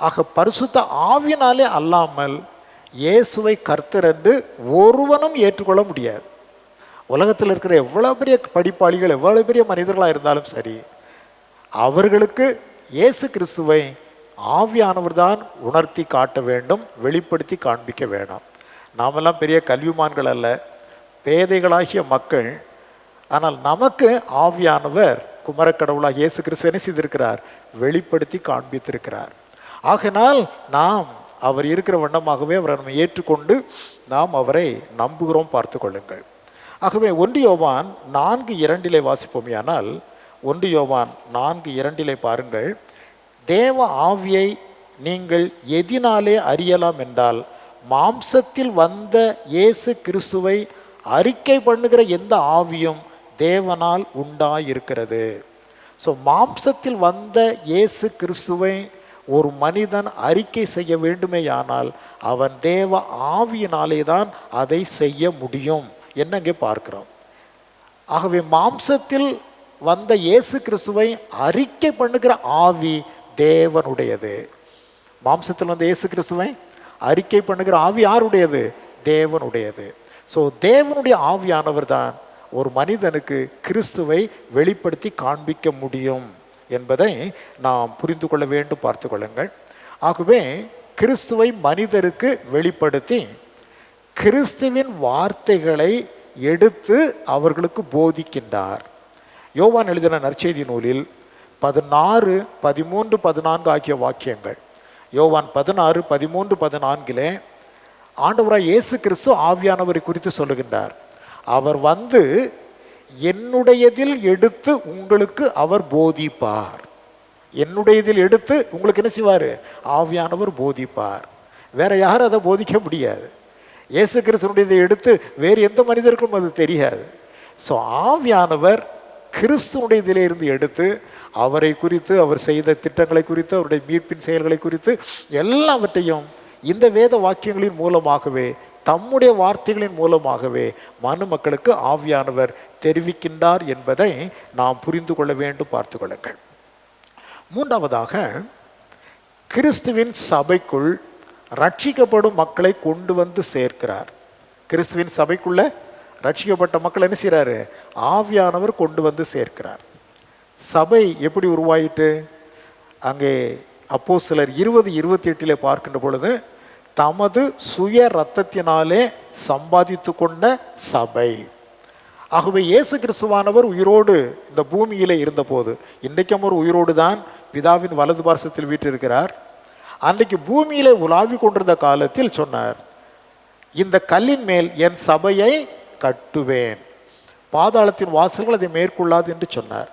ஆக பரிசுத்த ஆவியினாலே அல்லாமல் இயேசுவை கர்த்தர் என்று ஒருவனும் ஏற்றுக்கொள்ள முடியாது. உலகத்தில் இருக்கிற எவ்வளோ பெரிய படிப்பாளிகள், எவ்வளோ பெரிய மனிதர்களாக இருந்தாலும் சரி, அவர்களுக்கு இயேசு கிறிஸ்துவை ஆவியானவர் தான் உணர்த்தி காட்ட வேண்டும், வெளிப்படுத்தி காண்பிக்க வேண்டாம். நாமெல்லாம் பெரிய கல்விமான்கள் அல்ல, பேதைகளாகிய மக்கள். ஆனால் நமக்கு ஆவியானவர் குமரக்கடவுளாக இயேசு கிறிஸ்து என்ன செய்திருக்கிறார்? வெளிப்படுத்தி காண்பித்திருக்கிறார். ஆகையினால் நாம் அவர் இருக்கிற வண்ணமாகவே அவரை நம்ம ஏற்றுக்கொண்டு நாம் அவரை நம்புகிறோம். பார்த்து கொள்ளுங்கள். ஆகவே 1 யோவான் 4:2 வாசிப்போமையானால், 1 யோவான் 4:2 பாருங்கள், தேவ ஆவியை நீங்கள் எதினாலே அறியலாம் என்றால், மாம்சத்தில் வந்த இயேசு கிறிஸ்துவை அறிக்கை பண்ணுகிற எந்த ஆவியும் தேவனால் உண்டாயிருக்கிறது. ஸோ மாம்சத்தில் வந்த இயேசு கிறிஸ்துவை ஒரு மனிதன் அறிக்கை செய்ய வேண்டுமேயானால் அவன் தேவ ஆவியினாலே தான் அதை செய்ய முடியும் என்ன இங்கே பார்க்கிறோம். ஆகவே மாம்சத்தில் வந்த இயேசு கிறிஸ்துவை அறிக்கை பண்ணுகிற ஆவி தேவனுடையது. மாம்சத்தில் வந்த இயேசு கிறிஸ்துவை அறிக்கை பண்ணுகிற ஆவி யாருடையது? தேவனுடையது. ஸோ தேவனுடைய ஆவியானவர் தான் ஒரு மனிதனுக்கு கிறிஸ்துவை வெளிப்படுத்தி காண்பிக்க முடியும் என்பதை நாம் புரிந்து கொள்ள வேண்டும். பார்த்து கொள்ளுங்கள். ஆகவே கிறிஸ்துவை மனிதருக்கு வெளிப்படுத்தி கிறிஸ்துவின் வார்த்தைகளை எடுத்து அவர்களுக்கு போதிக்கின்றார். யோவான் எழுதின நற்செய்தி நூலில் 16, 13, 14 ஆகிய வாக்கியங்கள். யோவான் 16, 13, 14 ஆண்டவராய் இயேசு கிறிஸ்து ஆவியானவரை குறித்து சொல்லுகின்றார். அவர் வந்து என்னுடையதில் எடுத்து உங்களுக்கு அவர் போதிப்பார். என்னுடைய இதில் எடுத்து உங்களுக்கு என்ன செய்வார்? ஆவியானவர் போதிப்பார். வேற யாரும் அதை போதிக்க முடியாது. இயேசு கிறிஸ்துனுடைய இதை எடுத்து வேறு எந்த மனிதருக்கும் அது தெரியாது. ஸோ ஆவியானவர் கிறிஸ்துவனுடைய இதிலே இருந்து எடுத்து அவரை குறித்து, அவர் செய்த திட்டங்களை குறித்து, அவருடைய மீட்பின் செயல்களை குறித்து எல்லாவற்றையும் இந்த வேத வாக்கியங்களின் மூலமாகவே, தம்முடைய வார்த்தைகளின் மூலமாகவே மனு மக்களுக்கு ஆவியானவர் தெரிவிக்கின்றார் என்பதை நாம் புரிந்து கொள்ள வேண்டும். பார்த்து கொள்ளுங்கள். மூன்றாவதாக, கிறிஸ்துவின் சபைக்குள் ரட்சிக்கப்படும் மக்களை கொண்டு வந்து சேர்க்கிறார். கிறிஸ்துவின் சபைக்குள்ள ரட்சிக்கப்பட்ட மக்கள் என்ன செய்கிறாரு? ஆவியானவர் கொண்டு வந்து சேர்க்கிறார். சபை எப்படி உருவாயிட்டு? அங்கே அப்போஸ்தலர் 20:28 பார்க்கின்ற பொழுது, தமது சுய இரத்தத்தினாலே சம்பாதித்து கொண்ட சபை. ஆகவே இயேசு கிறிஸ்துவானவர் உயிரோடு இந்த பூமியிலே இருந்தபோது, இன்றைக்கும் அவர் உயிரோடு தான் பிதாவின் வலது பார்சத்தில் வீற்றிருக்கிறார். அன்றைக்கு பூமியிலே உலாவி கொண்டிருந்த காலத்தில் சொன்னார், இந்த கல்லின் மேல் என் சபையை கட்டுவேன், பாதாளத்தின் வாசல்கள் அதை மேற்கொள்ளாது என்று சொன்னார்.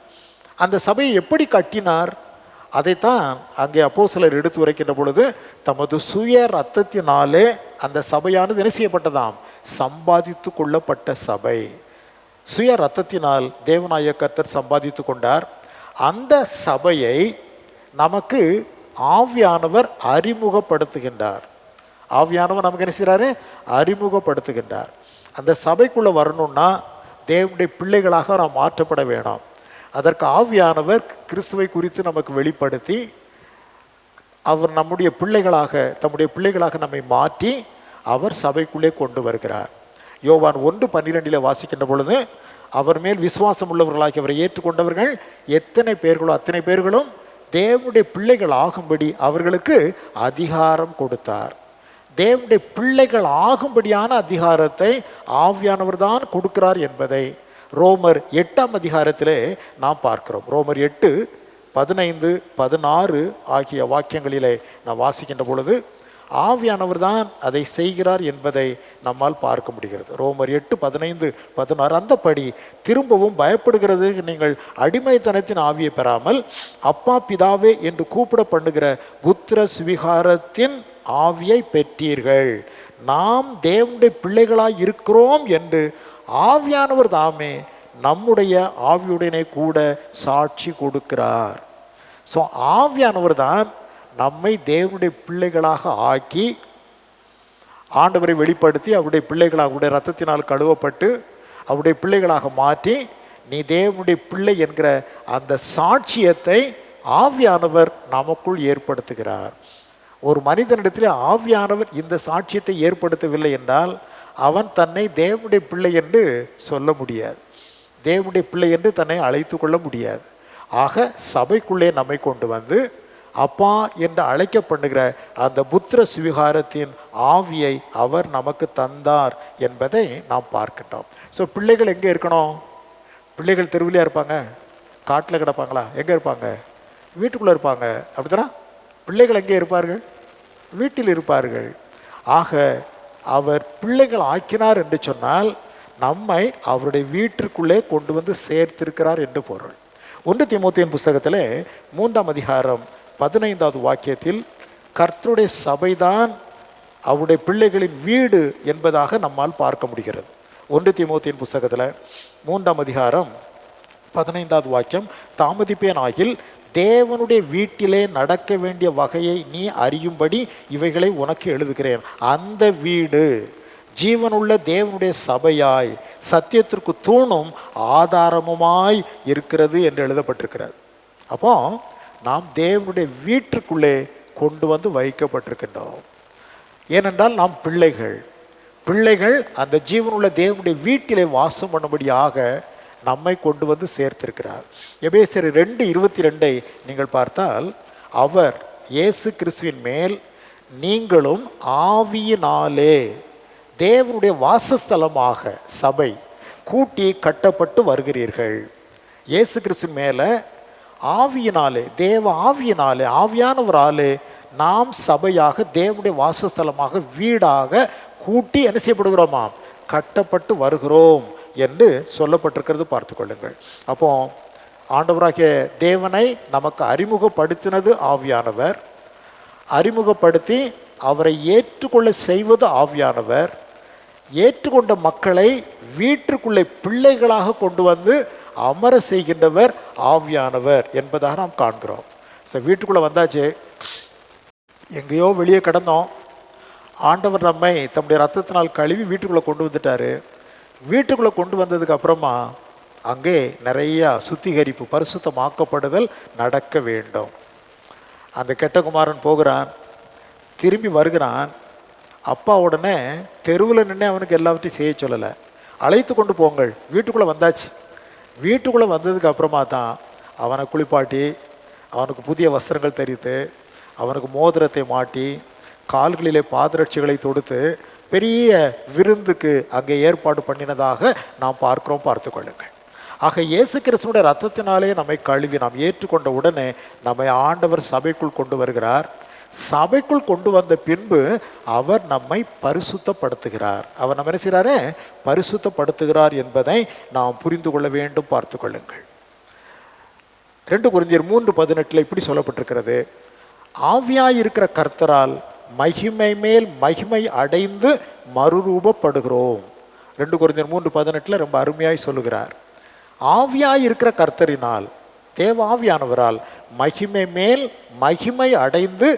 அந்த சபையை எப்படி கட்டினார்? அதைத்தான் அங்கே அப்போஸ்தலர் எடுத்து உரைக்கின்ற பொழுது, தமது சுய இரத்தத்தினாலே அந்த சபையானது என்ன செய்யப்பட்டதாம்? சம்பாதித்து கொள்ளப்பட்ட சபை. சுய இரத்தத்தினால் தேவனாய கர்த்தர் சம்பாதித்து கொண்டார். அந்த சபையை நமக்கு ஆவியானவர் அறிமுகப்படுத்துகின்றார். ஆவியானவர் நமக்கு என்ன செய்கிறாரு? அறிமுகப்படுத்துகின்றார். அந்த சபைக்குள்ளே வரணும்னா தேவனுடைய பிள்ளைகளாக நாம் மாற்றப்பட வேணும். அதற்கு ஆவியானவர் கிறிஸ்துவை குறித்து நமக்கு வெளிப்படுத்தி அவர் நம்முடைய பிள்ளைகளாக, தம்முடைய பிள்ளைகளாக நம்மை மாற்றி அவர் சபைக்குள்ளே கொண்டு வருகிறார். யோவான் 1:12 வாசிக்கின்ற பொழுது, அவர் மேல் விசுவாசம் உள்ளவர்களாகி அவரை ஏற்றுக்கொண்டவர்கள் எத்தனை பேர்களோ அத்தனை பேர்களும் தேவனுடைய பிள்ளைகள் ஆகும்படி அவர்களுக்கு அதிகாரம் கொடுத்தார். தேவனுடைய பிள்ளைகள் ஆகும்படியான அதிகாரத்தை ஆவியானவர் தான் கொடுக்கிறார் என்பதை ரோமர் 8 நாம் பார்க்கிறோம். ரோமர் 8:15-16 ஆகிய வாக்கியங்களிலே நாம் வாசிக்கின்ற பொழுது ஆவியானவர் தான் அதை செய்கிறார் என்பதை நம்மால் பார்க்க முடிகிறது. ரோமர் 8:15-16 அந்தபடி திரும்பவும் பயப்படுகிறது நீங்கள் அடிமைத்தனத்தின் ஆவியை பெறாமல் அப்பா பிதாவே என்று கூப்பிட பண்ணுகிற புத்திர சுவிகாரத்தின் ஆவியை பெற்றீர்கள், நாம் தேவனுடைய பிள்ளைகளாய் இருக்கிறோம் என்று ஆவியானவர் தாமே நம்முடைய ஆவியுடனே கூட சாட்சி கொடுக்கிறார். ஸோ ஆவியானவர் தான் நம்மை தேவனுடைய பிள்ளைகளாக ஆக்கி ஆண்டவரை வெளிப்படுத்தி அவருடைய பிள்ளைகளாக, அவருடைய இரத்தத்தினால் கழுவப்பட்டு அவருடைய பிள்ளைகளாக மாற்றி நீ தேவனுடைய பிள்ளை என்கிற அந்த சாட்சியத்தை ஆவியானவர் நமக்குள் ஏற்படுத்துகிறார். ஒரு மனிதனிடத்தில் ஆவியானவர் இந்த சாட்சியத்தை ஏற்படுத்தவில்லை என்றால் அவன் தன்னை தேவனுடைய பிள்ளை என்று சொல்ல முடியாது, தேவனுடைய பிள்ளை என்று தன்னை அழைத்து கொள்ள முடியாது. ஆக சபைக்குள்ளே நம்மை கொண்டு வந்து அப்பா என்று அழைக்கப்படுகிற அந்த புத்திர சுவிகாரத்தின் ஆவியை அவர் நமக்கு தந்தார் என்பதை நாம் பார்க்கின்றோம். ஸோ பிள்ளைகள் எங்கே இருக்கணும்? பிள்ளைகள் தெருவிலையா இருப்பாங்க? காட்டில் கிடப்பாங்களா? எங்கே இருப்பாங்க? வீட்டுக்குள்ளே இருப்பாங்க. அப்படித்தானா? பிள்ளைகள் எங்கே இருப்பார்கள்? வீட்டில் இருப்பார்கள். ஆக அவர் பிள்ளைகள் ஆக்கினார் என்று சொன்னால் நம்மை அவருடைய வீட்டிற்குள்ளே கொண்டு வந்து சேர்த்திருக்கிறார் என்று பொருள். 1 தீமோத்தேயுவின் புஸ்தகத்தில் 3:15 வாக்கியத்தில் கர்த்தருடைய சபைதான் அவருடைய பிள்ளைகளின் வீடு என்பதாக நம்மால் பார்க்க முடிகிறது. 1 தீமோத்தேயுவின் புஸ்தகத்தில் 3:15 வாக்கியம், தாமதிப்பேன் ஆகில் தேவனுடைய வீட்டிலே நடக்க வேண்டிய வகையை நீ அறியும்படி இவைகளை உனக்கு எழுதுகிறேன். அந்த வீடு ஜீவனுள்ள தேவனுடைய சபையாய் சத்தியத்திற்கு தூணும் ஆதாரமுமாய் இருக்கிறது என்று எழுதப்பட்டிருக்கிறது. அப்போ நாம் தேவனுடைய வீட்டுக்குள்ளே கொண்டு வந்து வைக்கப்பட்டிருக்கின்றோம். ஏனென்றால் நாம் பிள்ளைகள். பிள்ளைகள் அந்த ஜீவனுள்ள தேவனுடைய வீட்டிலே வாசம் பண்ணும்படியாக நம்மை கொண்டு வந்து சேர்த்திருக்கிறார். எபேசியர் 2:22 நீங்கள் பார்த்தால், அவர் இயேசு கிறிஸ்துவின் மேல் நீங்களும் ஆவியினாலே தேவனுடைய வாசஸ்தலமாக சபை கூட்டி கட்டப்பட்டு வருகிறீர்கள். இயேசு கிறிஸ்துவின் மேலே ஆவியினாலே, தேவ ஆவியினாலே, ஆவியானவராலே நாம் சபையாக தேவனுடைய வாசஸ்தலமாக வீடாக கூட்டி என்ன செய்யப்படுகிறோமா? கட்டப்பட்டு வருகிறோம் என்று சொல்லப்பட்டிருக்கிறது பார்த்து கொள்ளுங்கள். அப்போ ஆண்டவராகிய தேவனை நமக்கு அறிமுகப்படுத்தினது ஆவியானவர். அறிமுகப்படுத்தி அவரை ஏற்றுக்கொள்ள செய்வது ஆவியானவர். ஏற்றுக்கொண்ட மக்களை வீட்டிற்குள்ளே பிள்ளைகளாக கொண்டு வந்து அமர செய்கின்றவர் ஆவியானவர் என்பதாக நாம் காண்கிறோம். வீட்டுக்குள்ளே வந்தாச்சு, எங்கேயோ வெளியே கிடந்தோம். ஆண்டவர் நம்மை தம்முடைய ரத்தத்தினால் கழுவி வீட்டுக்குள்ளே கொண்டு வந்துட்டார். வீட்டுக்குள்ளே கொண்டு வந்ததுக்கு அப்புறமா அங்கே நிறைய சுத்திகரிப்பு, பரிசுத்தமாக்கப்படுதல் நடக்க வேண்டும். அந்த கெட்ட குமாரன் போகிறான், திரும்பி வருகிறான். அப்பா உடனே தெருவில் நின்று அவனுக்கு எல்லாவற்றையும் செய்ய சொல்லலை, அழைத்து கொண்டு போங்கள். வீட்டுக்குள்ளே வந்தாச்சு. வீட்டுக்குள்ளே வந்ததுக்கு அப்புறமா தான் அவனை குளிப்பாட்டி, அவனுக்கு புதிய வஸ்திரங்கள் தரித்து, அவனுக்கு மோதிரத்தை மாட்டி, கால்களிலே பாதரட்சிகளை தொடுத்து பெரிய விருந்துக்கு அங்கே ஏற்பாடு பண்ணினதாக நாம் பார்க்கிறோம். பார்த்து கொள்ளுங்கள். ஆக இயேசு கிறிஸ்துவுடைய ரத்தத்தினாலே நம்மை கழுவி நாம் ஏற்றுக்கொண்ட உடனே நம்மை ஆண்டவர் சபைக்குள் கொண்டு வருகிறார். சபைக்குள் கொண்டு வந்த பின்பு அவர் நம்மை பரிசுத்தப்படுத்துகிறார். அவர் நம்ம என்ன செய்கிறாரு? பரிசுத்தப்படுத்துகிறார் என்பதை நாம் புரிந்து கொள்ள வேண்டும். பார்த்து கொள்ளுங்கள். 2 கொரிந்தியர் 3:18 இப்படி சொல்லப்பட்டிருக்கிறது, ஆவியாயிருக்கிற கர்த்தரால் மகிமை மேல் மகிமை அடைந்து மறுரூபப்படுகிறோம். 2 கொரிந்தியர் 3:18 ரொம்ப அருமையாய் சொல்லுகிறார். ஆவியாயிருக்கிற கர்த்தரினால், தேவ ஆவியானவரால் மகிமை மேல் மகிமை அடைந்து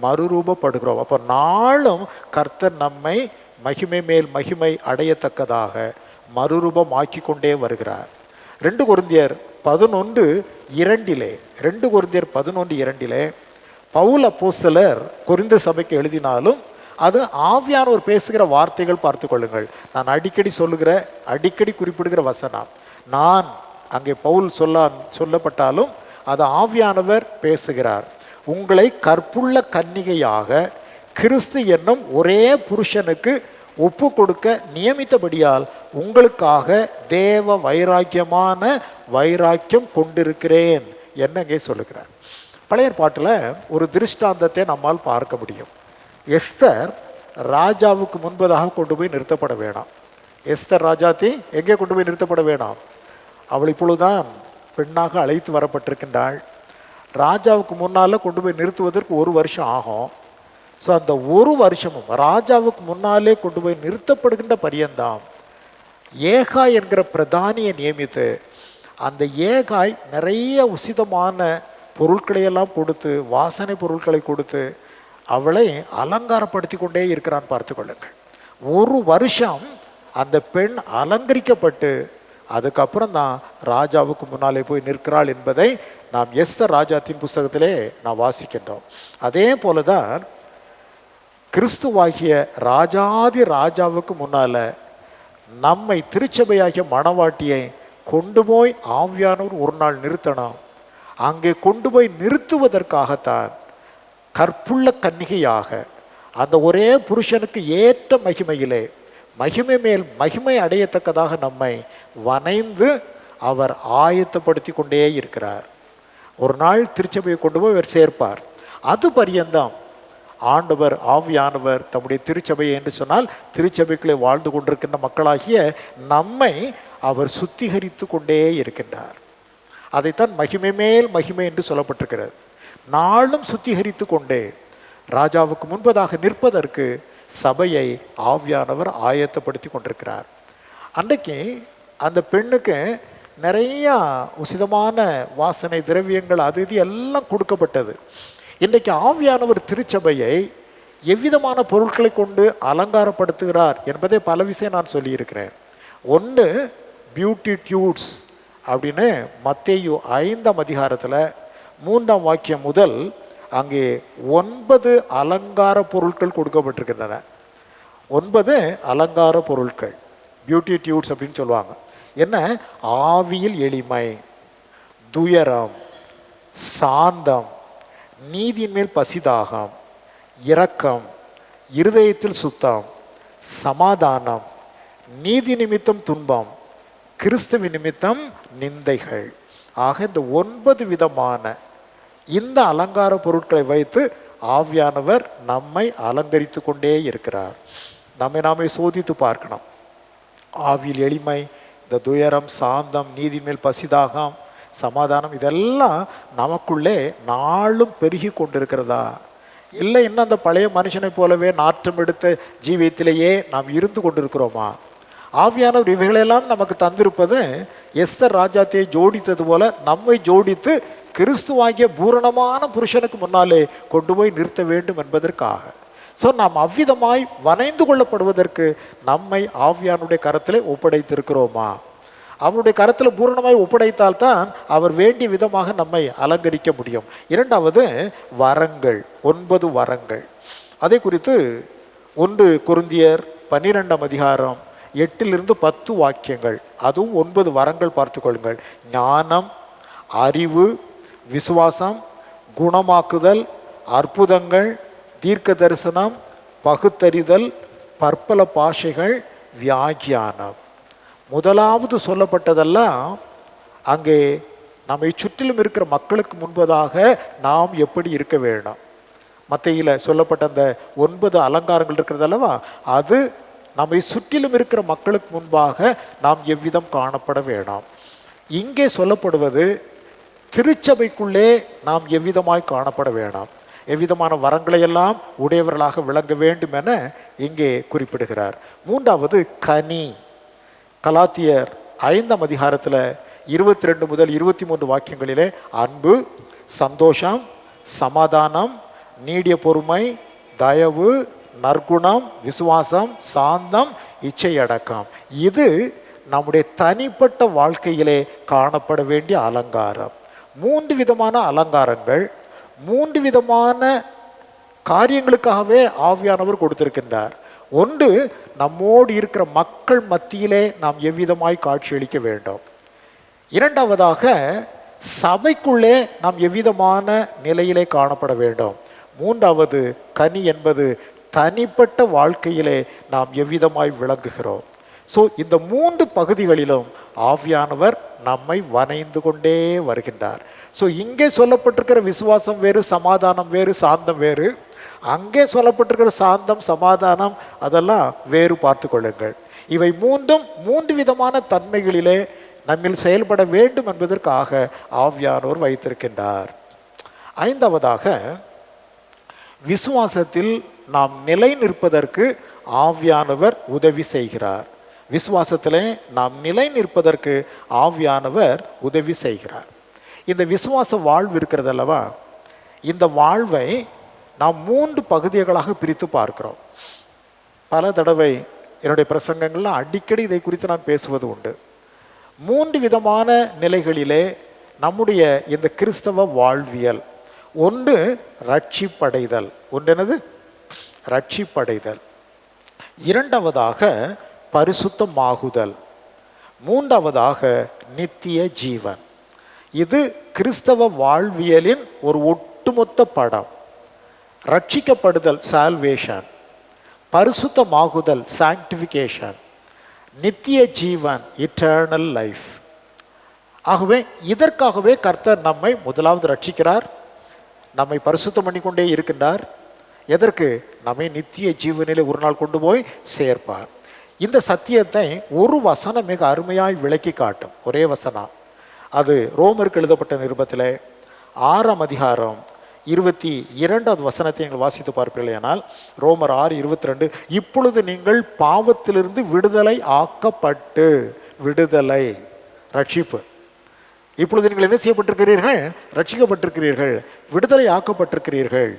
மறுரூபப்படுகிறோம். அப்போ நாளும் கர்த்தர் நம்மை மகிமை மேல் மகிமை அடையத்தக்கதாக மறுரூபமாக்கி கொண்டே வருகிறார். 2 கொரிந்தியர் 11:2 2 கொரிந்தியர் 11:2 பவுல் அப்போஸ்தலர் கொரிந்து சபைக்கு எழுதினாலும் அது ஆவியானவர் பேசுகிற வார்த்தைகள். பார்த்து கொள்ளுங்கள். நான் அடிக்கடி குறிப்பிடுகிற வசனம். நான் அங்கே பவுல் சொல்லப்பட்டாலும் அது ஆவியானவர் பேசுகிறார். உங்களை கற்புள்ள கன்னிகையாக கிறிஸ்து என்னும் ஒரே புருஷனுக்கு ஒப்பு கொடுக்க நியமித்தபடியால் உங்களுக்காக தேவ வைராக்கியம் கொண்டிருக்கிறேன் என்னங்கே சொல்லுகிறார். பழைய பாட்டில் ஒரு திருஷ்டாந்தத்தை நம்மால் பார்க்க முடியும். எஸ்தர் ராஜாவுக்கு முன்பதாக கொண்டு போய் நிறுத்தப்பட வேணாம். எஸ்தர் ராஜாத்தி எங்கே கொண்டு போய் நிறுத்தப்பட வேணாம்? அவள் இப்பொழுதுதான் பெண்ணாக அழைத்து வரப்பட்டிருக்கின்றாள். ராஜாவுக்கு முன்னால் கொண்டு போய் நிறுத்துவதற்கு 1 வருஷம் ஆகும். ஸோ அந்த 1 வருஷமும் ராஜாவுக்கு முன்னாலே கொண்டு போய் நிறுத்தப்படுகின்ற பரியந்தாம் ஏகாய் என்கிற பிரதானியை நியமித்து, அந்த ஏகாய் நிறைய உசிதமான பொருட்களையெல்லாம் கொடுத்து, வாசனை பொருட்களை கொடுத்து அவளை அலங்காரப்படுத்தி கொண்டே இருக்கிறான். பார்த்து கொள்ளுங்கள். 1 வருஷம் அந்த பெண் அலங்கரிக்கப்பட்டு அதுக்கப்புறம் தான் ராஜாவுக்கு முன்னாலே போய் நிற்கிறாள் என்பதை நாம் எஸ்தர் ராஜாத்தின் புஸ்தகத்திலே நாம் வாசிக்கின்றோம். அதே போல தான் கிறிஸ்துவாகிய ராஜாதி ராஜாவுக்கு முன்னால நம்மை திருச்சபையாகிய மணவாட்டியை கொண்டு போய் ஆவியானவர் ஒரு நாள் நிறுத்தணும். அங்கே கொண்டு போய் நிறுத்துவதற்காகத்தான் கற்புள்ள கன்னிகையாக அந்த ஒரே புருஷனுக்கு ஏற்ற மகிமையிலே மகிமை மேல் மகிமை அடையத்தக்கதாக நம்மை வனைந்து அவர் ஆயத்தப்படுத்தி கொண்டே இருக்கிறார். ஒரு நாள் திருச்சபையை கொண்டு போய் அவர் சேர்ப்பார். அது பரியந்தம் ஆண்டவர் ஆவியானவர் தம்முடைய திருச்சபையை என்று சொன்னால் திருச்சபைக்குள்ளே வாழ்ந்து கொண்டிருக்கின்ற மக்களாகிய நம்மை அவர் சுத்திகரித்து கொண்டே இருக்கின்றார். அதைத்தான் மகிமை மேல் மகிமை என்று சொல்லப்பட்டிருக்கிறது. நாளும் சுத்திகரித்து கொண்டே ராஜாவுக்கு முன்பதாக நிற்பதற்கு சபையை ஆவியானவர் ஆயத்தப்படுத்தி கொண்டிருக்கிறார். அன்றைக்கு அந்த பெண்ணுக்கு நிறையா உசிதமான வாசனை திரவியங்கள் அது இது எல்லாம் கொடுக்கப்பட்டது. இன்றைக்கு ஆவியானவர் திருச்சபையை எவ்விதமான பொருட்களை கொண்டு அலங்காரப்படுத்துகிறார் என்பதை பல விஷயம் நான் சொல்லியிருக்கிறேன். 1 பியூட்டி டியூட்ஸ் அப்படின்னு மத்தேயு 5ஆம் அதிகாரத்தில் 3ஆம் வாக்கியம் முதல் அங்கே 9 அலங்கார பொருட்கள் கொடுக்கப்பட்டிருக்கின்றன. 9 அலங்கார பொருட்கள், பியூட்டி டியூட்ஸ் அப்படின்னு சொல்லுவாங்க. என்ன? ஆவியில் எளிமை, துயரம், சாந்தம், நீதியின் மேல் பசிதாகம், இரக்கம், இருதயத்தில் சுத்தம், சமாதானம், நீதி நிமித்தம் துன்பம், கிறிஸ்துவ நிமித்தம் நிந்தைகள். ஆக இந்த 9 விதமான இந்த அலங்கார பொருட்களை வைத்து ஆவியானவர் நம்மை அலங்கரித்து கொண்டே இருக்கிறார். நாமே சோதித்து பார்க்கணும். ஆவியில் எளிமை, இந்த துயரம், சாந்தம், நீதி மேல் பசிதாகம், சமாதானம் இதெல்லாம் நமக்குள்ளே நாளும் பெருகி கொண்டிருக்கிறதா? இல்லை இன்னும் அந்த பழைய மனுஷனை போலவே நாற்றம் எடுத்த ஜீவியத்திலேயே நாம் இருந்து கொண்டிருக்கிறோமா? ஆவியானவர் இவைகளெல்லாம் நமக்கு தந்திருப்பது எஸ்தர் ராஜாத்தியை ஜோடித்தது போல நம்மை ஜோடித்து கிறிஸ்துவாகிய பூரணமான புருஷனுக்கு முன்னாலே கொண்டு போய் நிறுத்த வேண்டும் என்பதற்காக. ஸோ நாம் அவ்விதமாய் வனைந்து கொள்ளப்படுவதற்கு நம்மை ஆவியானுடைய கரத்திலே ஒப்படைத்திருக்கிறோமா? அவருடைய கரத்தில் பூரணமாய் ஒப்படைத்தால்தான் அவர் வேண்டிய விதமாக நம்மை அலங்கரிக்க முடியும். இரண்டாவது வரங்கள், 9 வரங்கள். அதை குறித்து 1 கொரிந்தியர் 12ஆம் அதிகாரம் 8 - 10 வாக்கியங்கள், அதுவும் 9 வரங்கள் பார்த்துக்கொள்ளுங்கள். ஞானம், அறிவு, விசுவாசம், குணமாக்குதல், அற்புதங்கள், தீர்க்க தரிசனம், பகுத்தறிதல், பற்பல பாஷைகள், வியாக்கியானம். முதலாவது சொல்லப்பட்டதெல்லாம் அங்கே நம்மை சுற்றிலும் இருக்கிற மக்களுக்கு முன்பதாக நாம் எப்படி இருக்க வேணும். மத்தேயுல சொல்லப்பட்ட அந்த 9 அலங்காரங்கள் இருக்கிறது அல்லவா, அது நம்மை சுற்றிலும் இருக்கிற மக்களுக்கு முன்பாக நாம் எவ்விதம் காணப்பட வேணும். இங்கே சொல்லப்படுவது திருச்சபைக்குள்ளே நாம் எவ்விதமாய் காணப்பட வேணும், எவ்விதமான வரங்களையெல்லாம் உடையவர்களாக விளங்க வேண்டும் என இங்கே குறிப்பிடுகிறார். மூன்றாவது கனி. கலாத்தியர் 5ஆம் அதிகாரத்தில் 22 முதல் 23 வாக்கியங்களிலே அன்பு, சந்தோஷம், சமாதானம், நீடிய பொறுமை, தயவு, நற்குணம், விசுவாசம், சாந்தம், இச்சையடக்கம். இது நம்முடைய தனிப்பட்ட வாழ்க்கையிலே காணப்பட வேண்டிய அலங்காரம். 3 விதமான அலங்காரங்கள், 3 விதமான காரியங்களுக்காகவே ஆவியானவர் கொடுத்திருக்கின்றார். ஒன்று, நம்மோடு இருக்கிற மக்கள் மத்தியிலே நாம் எவ்விதமாய் காட்சியளிக்க வேண்டும். இரண்டாவதாக, சபைக்குள்ளே நாம் எவ்விதமான நிலையிலே காணப்பட வேண்டும். மூன்றாவது, கனி என்பது தனிப்பட்ட வாழ்க்கையிலே நாம் எவ்விதமாய் விளங்குகிறோம். ஸோ இந்த 3 பகுதிகளிலும் ஆவியானவர் நம்மை வனைந்து கொண்டே வருகின்றார். ஸோ இங்கே சொல்லப்பட்டிருக்கிற விசுவாசம் வேறு, சமாதானம் வேறு, சாந்தம் வேறு. அங்கே சொல்லப்பட்டிருக்கிற சாந்தம், சமாதானம் அதெல்லாம் வேறு பார்த்து கொள்ளுங்கள். இவை 3ம் 3 விதமான தன்மைகளிலே நம்மில் செயல்பட வேண்டும் என்பதற்காக ஆவியானவர் வைத்திருக்கின்றார். ஐந்தாவதாக, விசுவாசத்தில் நாம் நிலை நிற்பதற்கு ஆவியானவர் உதவி செய்கிறார். விசுவாசத்திலே நாம் நிலை நிற்பதற்கு ஆவியானவர் உதவி செய்கிறார். இந்த விசுவாச வாழ்வு இருக்கிறது அல்லவா, இந்த வாழ்வை நாம் 3 பகுதிகளாக பிரித்து பார்க்கிறோம். பல தடவை என்னுடைய பிரசங்கங்கள்லாம் அடிக்கடி இதை குறித்து நான் பேசுவது உண்டு. 3 விதமான நிலைகளிலே நம்முடைய இந்த கிறிஸ்தவ வாழ்வியல். ஒன்று ரட்சிப்படைதல். ஒன்று என்னது? ரட்சிப்படைதல். இரண்டாவதாக பரிசுத்தமாகுதல். மூன்றாவதாக நித்திய ஜீவன். இது கிறிஸ்தவ வாழ்வியலின் ஒரு ஒட்டுமொத்த படம். ரட்சிக்கப்படுதல் சால்வேஷன், பரிசுத்தமாகுதல் சாங்டிஃபிகேஷன், நித்திய ஜீவன் இட்டர்னல் லைஃப். ஆகவே இதற்காகவே கர்த்தர் நம்மை முதலாவது ரட்சிக்கிறார், நம்மை பரிசுத்தம் பண்ணி கொண்டே இருக்கின்றார். எதற்கு? நம்மை நித்திய ஜீவனிலே ஒரு நாள் கொண்டு போய் சேர்ப்பார். இந்த சத்தியத்தை ஒரு வசனம் மிக அருமையாய் விளக்கி காட்டும். ஒரே வசனம். அது ரோமருக்கு எழுதப்பட்ட நிருபத்தில் 6ஆம் அதிகாரம் 22வது வசனத்தை நீங்கள் வாசித்து பார்ப்பீர்கள். ஆனால் ரோமர் 6:22, இப்பொழுது நீங்கள் பாவத்திலிருந்து விடுதலை ஆக்கப்பட்டு, விடுதலை ரட்சிப்பு. இப்பொழுது நீங்கள் என்ன செய்யப்பட்டிருக்கிறீர்கள்? ரட்சிக்கப்பட்டிருக்கிறீர்கள், விடுதலை ஆக்கப்பட்டிருக்கிறீர்கள்.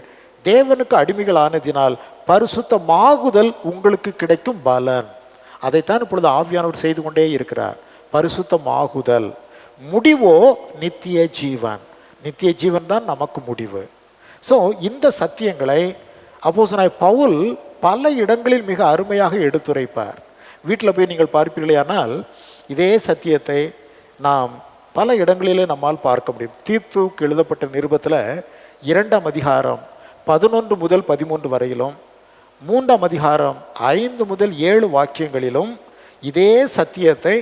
தேவனுக்கு அடிமைகள் ஆனதினால் பரிசுத்தமாகுதல் உங்களுக்கு கிடைக்கும் பலன். அதைத்தான் இப்பொழுது ஆவியானவர் செய்து கொண்டே இருக்கிறார். பரிசுத்தமாகுதல். முடிவோ நித்திய ஜீவன். நித்திய ஜீவன் தான் நமக்கு முடிவு. ஸோ இந்த சத்தியங்களை அப்போஸ்தலனாகிய பவுல் பல இடங்களில் மிக அருமையாக எடுத்துரைப்பார். வீட்டில் போய் நீங்கள் பார்ப்பீர்களேயானால் இதே சத்தியத்தை நாம் பல இடங்களிலே நம்மால் பார்க்க முடியும். தீத்துக்கு எழுதப்பட்ட நிருபத்தில் 2ஆம் அதிகாரம் 11 முதல் 13 வரையிலும், 3ஆம் அதிகாரம் 5 முதல் 7 வாக்கியங்களிலும் இதே சத்தியத்தை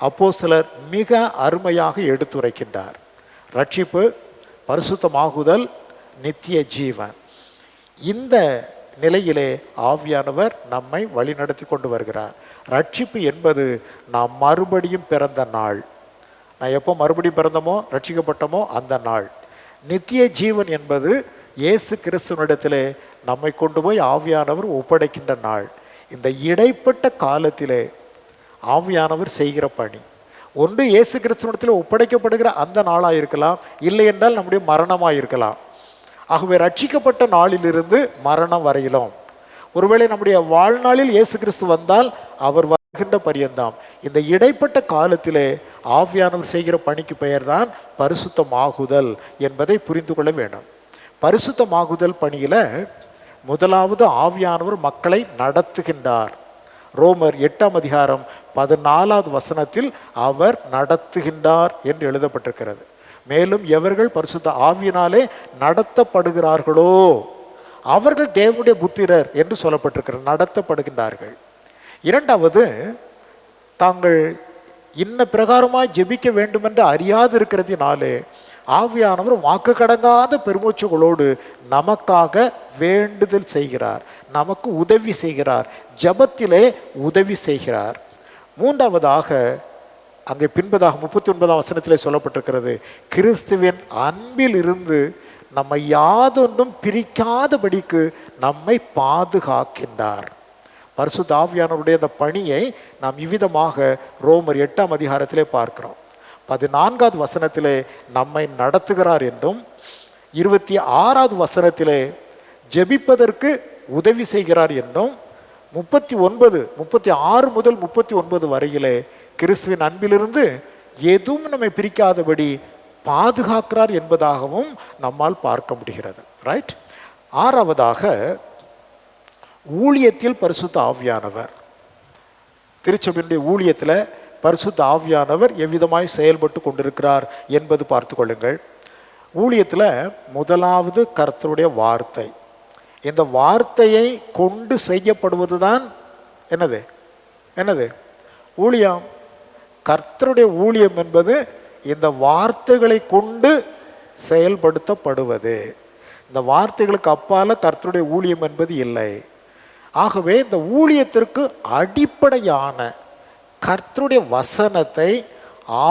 அப்போஸ்தலர் மிக அருமையாக எடுத்துரைக்கின்றார். ரட்சிப்பு, பரிசுத்தமாகுதல், நித்திய ஜீவன். இந்த நிலையிலே ஆவியானவர் நம்மை வழிநடத்தி கொண்டு வருகிறார். ரட்சிப்பு என்பது நாம் மறுபடியும் பிறந்த நாள். நான் எப்போ மறுபடியும் பிறந்தமோ ரட்சிக்கப்பட்டமோ அந்த நாள். நித்திய ஜீவன் என்பது இயேசு கிறிஸ்துவனிடத்திலே நம்மை கொண்டு போய் ஆவியானவர் ஒப்படைக்கின்ற நாள். இந்த இடைப்பட்ட காலத்திலே ஆவியானவர் செய்கிற பணி ஒன்று இயேசு கிறிஸ்துவனிடத்தில் ஒப்படைக்கப்படுகிற அந்த நாளாக இருக்கலாம், இல்லை என்றால் நம்முடைய மரணமாக இருக்கலாம். ஆகவே ரட்சிக்கப்பட்ட நாளிலிருந்து மரணம் வரையிலும், ஒருவேளை நம்முடைய வாழ்நாளில் இயேசு கிறிஸ்து வந்தால் அவர் வருகின்ற பரியந்தாம் இந்த இடைப்பட்ட காலத்திலே ஆவியானவர் செய்கிற பணிக்கு பெயர்தான் பரிசுத்தமாகுதல் என்பதை புரிந்து கொள்ள வேண்டும். பரிசுத்தமாகுதல் பணியில் முதலாவது ஆவியானவர் மக்களை நடத்துகின்றார். ரோமர் 8ஆம் அதிகாரம் 14வது வசனத்தில் அவர் நடத்துகின்றார் என்று எழுதப்பட்டிருக்கிறது. மேலும் எவர்கள் பரிசுத்த ஆவியினாலே நடத்தப்படுகிறார்களோ அவர்கள் தேவனுடைய புத்திரர் என்று சொல்லப்பட்டிருக்கிறார். நடத்தப்படுகின்றார்கள். இரண்டாவது, தாங்கள் இன்ன பிரகாரமாய் ஜெபிக்க வேண்டும் என்று அறியாது இருக்கிறதினாலே ஆவியானவர் வாக்கு கடங்காத பெருமூச்சுகளோடு நமக்காக வேண்டுதல் செய்கிறார், நமக்கு உதவி செய்கிறார், ஜெபத்திலே உதவி செய்கிறார். மூன்றாவதாக, அங்கே பின்பதாக 39ஆம் வசனத்திலே சொல்லப்பட்டிருக்கிறது, கிறிஸ்துவின் அன்பில் இருந்து நம்மை யாதொன்றும் பிரிக்காதபடிக்கு நம்மை பாதுகாக்கின்றார். பரிசுத்த ஆவியானவருடைய அந்த பணியை நாம் இவ்விதமாக ரோமர் 8ஆம் அதிகாரத்திலே பார்க்கிறோம். 14வது வசனத்திலே நம்மை நடத்துகிறார் என்றும் 26வது வசனத்திலே ஜெபிப்பதற்கு உதவி செய்கிறார் என்றும் 36 முதல் 39 வரையிலே கிறிஸ்துவின் அன்பிலிருந்து எதுவும் நம்மை பிரிக்காதபடி பாதுகாக்கிறார் என்பதாகவும் நம்மால் பார்க்க முடிகிறது. ரைட். ஆறாவதாக, ஊழியத்தில் பரிசுத்த ஆவியானவர். திருச்சபையினுடைய ஊழியத்தில் பரிசுத்த ஆவியானவர் எவ்விதமாய் செயல்பட்டு கொண்டிருக்கிறார் என்பது பார்த்து கொள்ளுங்கள். ஊழியத்தில் முதலாவது கர்த்தருடைய வார்த்தை. இந்த வார்த்தையை கொண்டு செய்யப்படுவது தான் என்னது ஊழியம். கர்த்தருடைய ஊழியம் என்பது இந்த வார்த்தைகளை கொண்டு செயல்படுத்தப்படுவது. இந்த வார்த்தைகளுக்கு அப்பால கர்த்தருடைய ஊழியம் என்பது இல்லை. ஆகவே இந்த ஊழியத்திற்கு அடிப்படையான கர்த்தருடைய வசனத்தை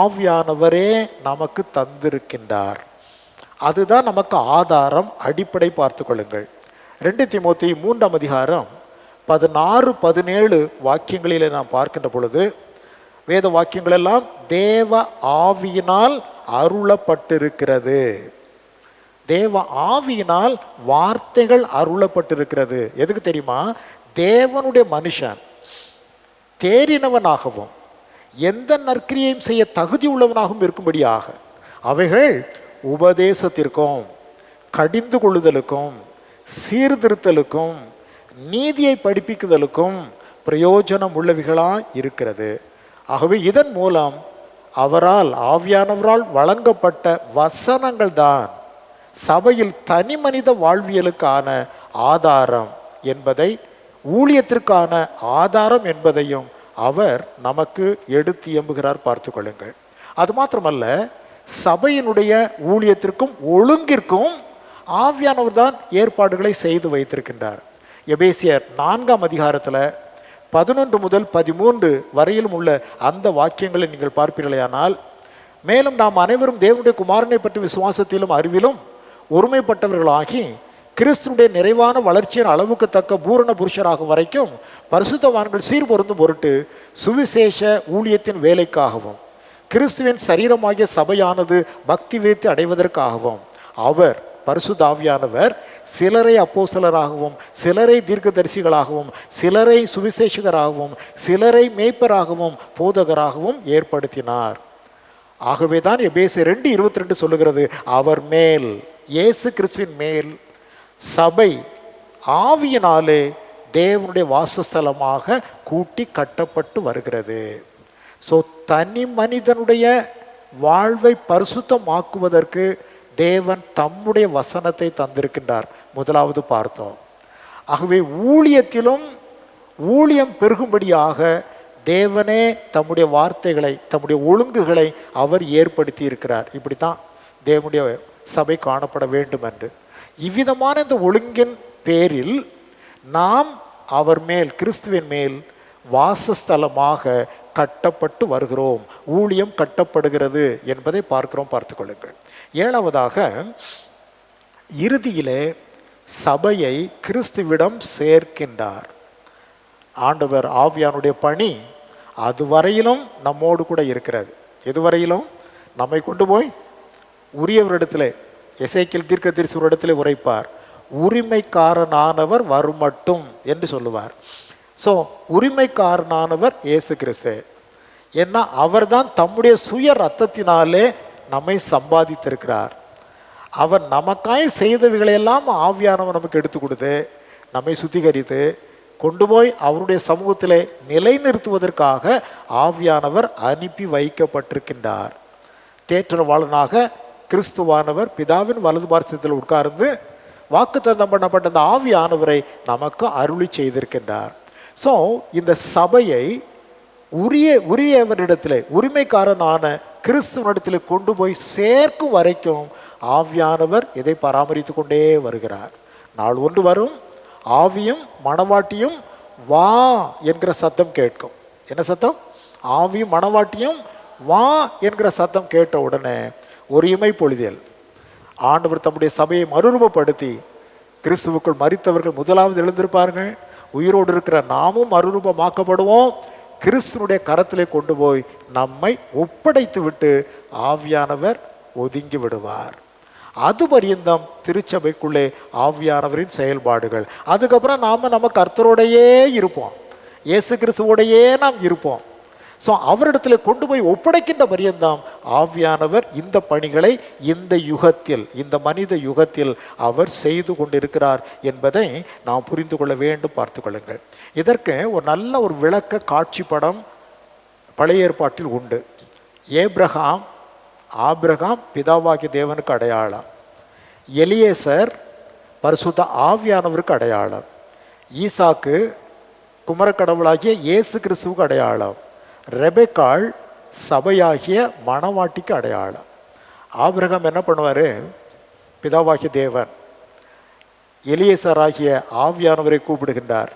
ஆவியானவரே நமக்கு தந்திருக்கின்றார். அதுதான் நமக்கு ஆதாரம், அடிப்படை. பார்த்து கொள்ளுங்கள். 2 தீமோத்தேயு 3ஆம் அதிகாரம் 16-17 வாக்கியங்களிலே நாம் பார்க்கின்ற பொழுது, வேத வாக்கியங்கள் எல்லாம் தேவ ஆவியினால் அருளப்பட்டிருக்கிறது. தேவ ஆவியினால் வார்த்தைகள் அருளப்பட்டிருக்கிறது. எதுக்கு தெரியுமா? தேவனுடைய மனுஷன் தேறினவனாகவும் எந்த நற்கிரியையும் செய்ய தகுதி உள்ளவனாகவும் இருக்கும்படியாக அவைகள் உபதேசத்திற்கும் கடிந்து கொள்ளுதலுக்கும் சீர்திருத்தலுக்கும் நீதியை படிப்பிக்குதலுக்கும் பிரயோஜனம் உள்ளவைகளாக இருக்கிறது. ஆகவே இதன் மூலம் அவரால் ஆவியானவரால் வழங்கப்பட்ட வசனங்கள் தான் சபையில் தனி மனித வாழ்வியலுக்கான ஆதாரம் என்பதை, ஊழியத்திற்கான ஆதாரம் என்பதையும் அவர் நமக்கு எடுத்து எம்புகிறார். பார்த்து கொள்ளுங்கள். அது மாத்திரமல்ல, சபையினுடைய ஊழியத்திற்கும் ஒழுங்கிற்கும் ஆவியானவர் தான் ஏற்பாடுகளை செய்து வைத்திருக்கின்றார். எபேசியர் 4ஆம் அதிகாரத்தில் 11 முதல் 13 வரையிலும் உள்ள அந்த வாக்கியங்களை நீங்கள் பார்ப்பீர்களேயானால், மேலும் நாம் அனைவரும் தேவனுடைய குமாரனை பற்றி விசுவாசத்திலும் அறிவிலும் ஒருமைப்பட்டவர்களாகி கிறிஸ்துடைய நிறைவான வளர்ச்சியின் அளவுக்கு தக்க பூரண புருஷராகும் வரைக்கும் பரிசுத்தவான்கள் சீர்பொருந்தும் பொருட்டு சுவிசேஷ ஊழியத்தின் வேலைக்காகவும் கிறிஸ்துவின் சரீரமாகிய சபையானது பக்தி விருத்தி அடைவதற்காகவும் அவர் பரிசுத்த ஆவியானவர் சிலரை அப்போஸ்தலராகவும் சிலரை தீர்க்கதரிசிகளாகவும் சிலரை சுவிசேஷகராகவும் சிலரை மேய்ப்பராகவும் போதகராகவும் ஏற்படுத்தினார். ஆகவே தான் எபேசியர் 2:22 சொல்லுகிறது, அவர் மேல், இயேசு கிறிஸ்துவின் மேல் சபை ஆவியினாலே தேவனுடைய வாசஸ்தலமாக கூட்டி கட்டப்பட்டு வருகிறது. ஸோ தனி மனிதனுடைய வாழ்வை பரிசுத்தமாக்குவதற்கு தேவன் தம்முடைய வசனத்தை தந்திருக்கின்றார். முதலாவது பார்த்தோம். ஆகவே ஊழியத்திலும் ஊழியம் பெருகும்படியாக தேவனே தம்முடைய வார்த்தைகளை, தம்முடைய ஒழுங்குகளை அவர் ஏற்படுத்தி இருக்கிறார். இப்படித்தான் தேவனுடைய சபை காணப்பட வேண்டும் என்று. இவ்விதமான இந்த ஒழுங்கின் பேரில் நாம் அவர் மேல், கிறிஸ்துவின் மேல் வாசஸ்தலமாக கட்டப்பட்டு வருகிறோம், ஊழியம் கட்டப்படுகிறது என்பதை பார்க்கிறோம். பார்த்துக்கொள்ளுங்கள். ஏழாவதாக, இறுதியிலே சபையை கிறிஸ்துவிடம் சேர்க்கின்றார். ஆண்டவர் ஆவியானுடைய பணி அதுவரையிலும் நம்மோடு கூட இருக்கிறது. எதுவரையிலும்? நம்மை கொண்டு போய் உரியவரிடத்தில், எசேக்கியேல் தீர்க்கதரிசி ஒரு இடத்துல உரைப்பார், உரிமைக்காரனானவர் வருமட்டும் என்று சொல்லுவார். ஸோ உரிமைக்காரனானவர் இயேசு கிறிஸ்து. ஏன்னா அவர் தான் தம்முடைய சுய ரத்தத்தினாலே நம்மை சம்பாதித்திருக்கிறார். அவர் நமக்காய் செய்தவைகளையெல்லாம் ஆவியானவர் நமக்கு எடுத்து கொடுத்து நம்மை சுத்திகரித்து கொண்டு போய் அவருடைய சமூகத்திலே நிலைநிறுத்துவதற்காக ஆவியானவர் அனுப்பி வைக்கப்பட்டிருக்கின்றார். தேற்றவாளனாக கிறிஸ்துவானவர் பிதாவின் வலது பார்சத்தில் உட்கார்ந்து வாக்குத்தத்தம் பண்ணப்பட்ட அந்த ஆவியானவரை நமக்கு அருளி செய்திருக்கின்றார். ஸோ இந்த சபையை உரியவரிடத்தில், உரிமைக்காரனான கிறிஸ்துவனிடத்தில் கொண்டு போய் சேர்க்கும் வரைக்கும் ஆவியானவர் இதை பராமரித்து கொண்டே வருகிறார். நாள் ஒன்று வரும், ஆவியும் மணவாட்டியும் வா என்கிற சத்தம் கேட்கும். என்ன சத்தம்? ஆவியும் மணவாட்டியும் வா என்கிற சத்தம் கேட்ட உடனே ஒரு இமை பொழுதில் ஆண்டவர் தம்முடைய சபையை மறுரூபப்படுத்தி, கிறிஸ்துவுக்குள் மரித்தவர்கள் முதலாவது எழுந்திருப்பார்கள், உயிரோடு இருக்கிற நாமும் மறுரூபமாக்கப்படுவோம். கிறிஸ்துனுடைய கரத்திலே கொண்டு போய் நம்மை ஒப்படைத்து விட்டு ஆவியானவர் ஒதுங்கி விடுவார். அது பரியந்தம் திருச்சபைக்குள்ளே ஆவியானவரின் செயல்பாடுகள். அதுக்கப்புறம் நம்ம கர்த்தரோடையே இருப்போம், இயேசு கிறிஸ்துவோடையே நாம் இருப்போம். ஸோ அவரிடத்தில் கொண்டு போய் ஒப்படைக்கின்ற பரியந்தம் ஆவியானவர் இந்த பணிகளை இந்த யுகத்தில், இந்த மனித யுகத்தில் அவர் செய்து கொண்டிருக்கிறார் என்பதை நாம் புரிந்து கொள்ள வேண்டும். பார்த்து கொள்ளுங்கள். இதற்கு ஒரு நல்ல ஒரு விளக்க காட்சி படம் பழைய ஏற்பாட்டில் உண்டு. ஆபிரகாம் பிதாவாகிய தேவனுக்கு அடையாளம், எலியேசர் பரிசுத்த ஆவியானவருக்கு அடையாளம், ஈசாக்கு குமரக்கடவுளாகிய இயேசு கிறிஸ்துவுக்கு அடையாளம், ரெபெக்காள் சபையாகிய மணவாட்டிக்கு அடையாளம். ஆபிரகாம் என்ன பண்ணுவார்? பிதாவாகிய தேவன் எலியேசராகிய ஆவியானவரை கூப்பிடுகின்றார்.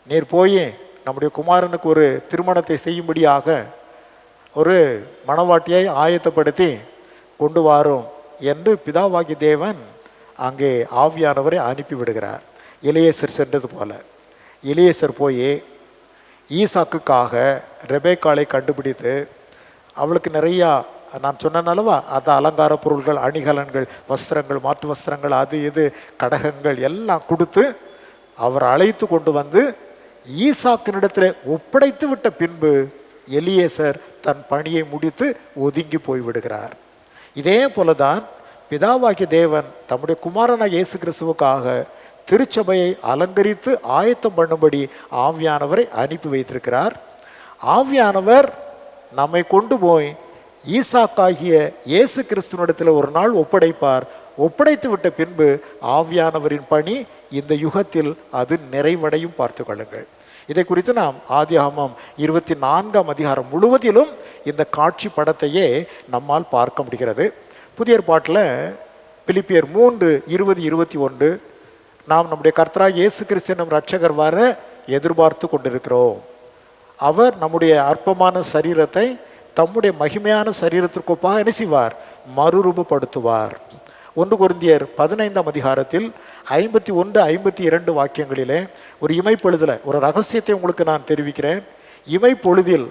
நீர் போய் நம்முடைய குமாரனுக்கு ஒரு திருமணத்தை செய்யும்படியாக ஒரு மணவாட்டியை ஆயத்தப்படுத்தி கொண்டு வாரும் என்று பிதாவாகிய தேவன் அங்கே ஆவியானவரை அனுப்பி விடுகிறார். எலியேசர் சென்றது போல எலியேசர் போய் ஈசாக்குக்காக ரெபேக்காளை கண்டுபிடித்து அவளுக்கு நிறையா, நான் சொன்னேனல்லவா, அந்த அலங்கார பொருள்கள், அணிகலன்கள், வஸ்திரங்கள், மாற்று வஸ்திரங்கள், அது இது கடகங்கள் எல்லாம் கொடுத்து அவர் அழைத்து கொண்டு வந்து ஈசாக்கினிடத்தில் ஒப்படைத்து விட்ட பின்பு எலியேசர் தன் பணியை முடித்து ஒதுங்கி போய்விடுகிறார். இதே போலதான் பிதாவாகிய தேவன் தம்முடைய குமாரனாக இயேசு கிறிஸ்துவுக்காக திருச்சபையை அலங்கரித்து ஆயத்தம் பண்ணும்படி ஆவியானவரை அனுப்பி வைத்திருக்கிறார். ஆவியானவர் நம்மை கொண்டு போய் ஈசாக்காகிய இயேசு கிறிஸ்துவனிடத்தில் ஒரு நாள் ஒப்படைப்பார். ஒப்படைத்து விட்ட பின்பு ஆவியானவரின் பணி இந்த யுகத்தில் அது நிறைவடையும். பார்த்து கொள்ளுங்கள். இதை குறித்து நாம் ஆதியாகமம் 24ஆம் அதிகாரம் முழுவதிலும் இந்த காட்சி படத்தையே நம்மால் பார்க்க முடிகிறது. புதிய ஏற்பாட்டில் பிலிப்பியர் 3:20-21 நாம் நம்முடைய கர்த்தராகிய இயேசு கிறிஸ்து நம் ரட்சகர் வர எதிர்பார்த்து கொண்டிருக்கிறோம். அவர் நம்முடைய அற்பமான சரீரத்தை தம்முடைய மகிமையான சரீரத்திற்கு ஒப்பாக என்ன செய்வார்? மறுரூபப்படுத்துவார். 1 கொரிந்தியர் 15ஆம் அதிகாரத்தில் 51-52 வாக்கியங்களிலே ஒரு இமைப்பொழுதில் ஒரு ரகசியத்தை உங்களுக்கு நான் தெரிவிக்கிறேன். இமைப்பொழுதில்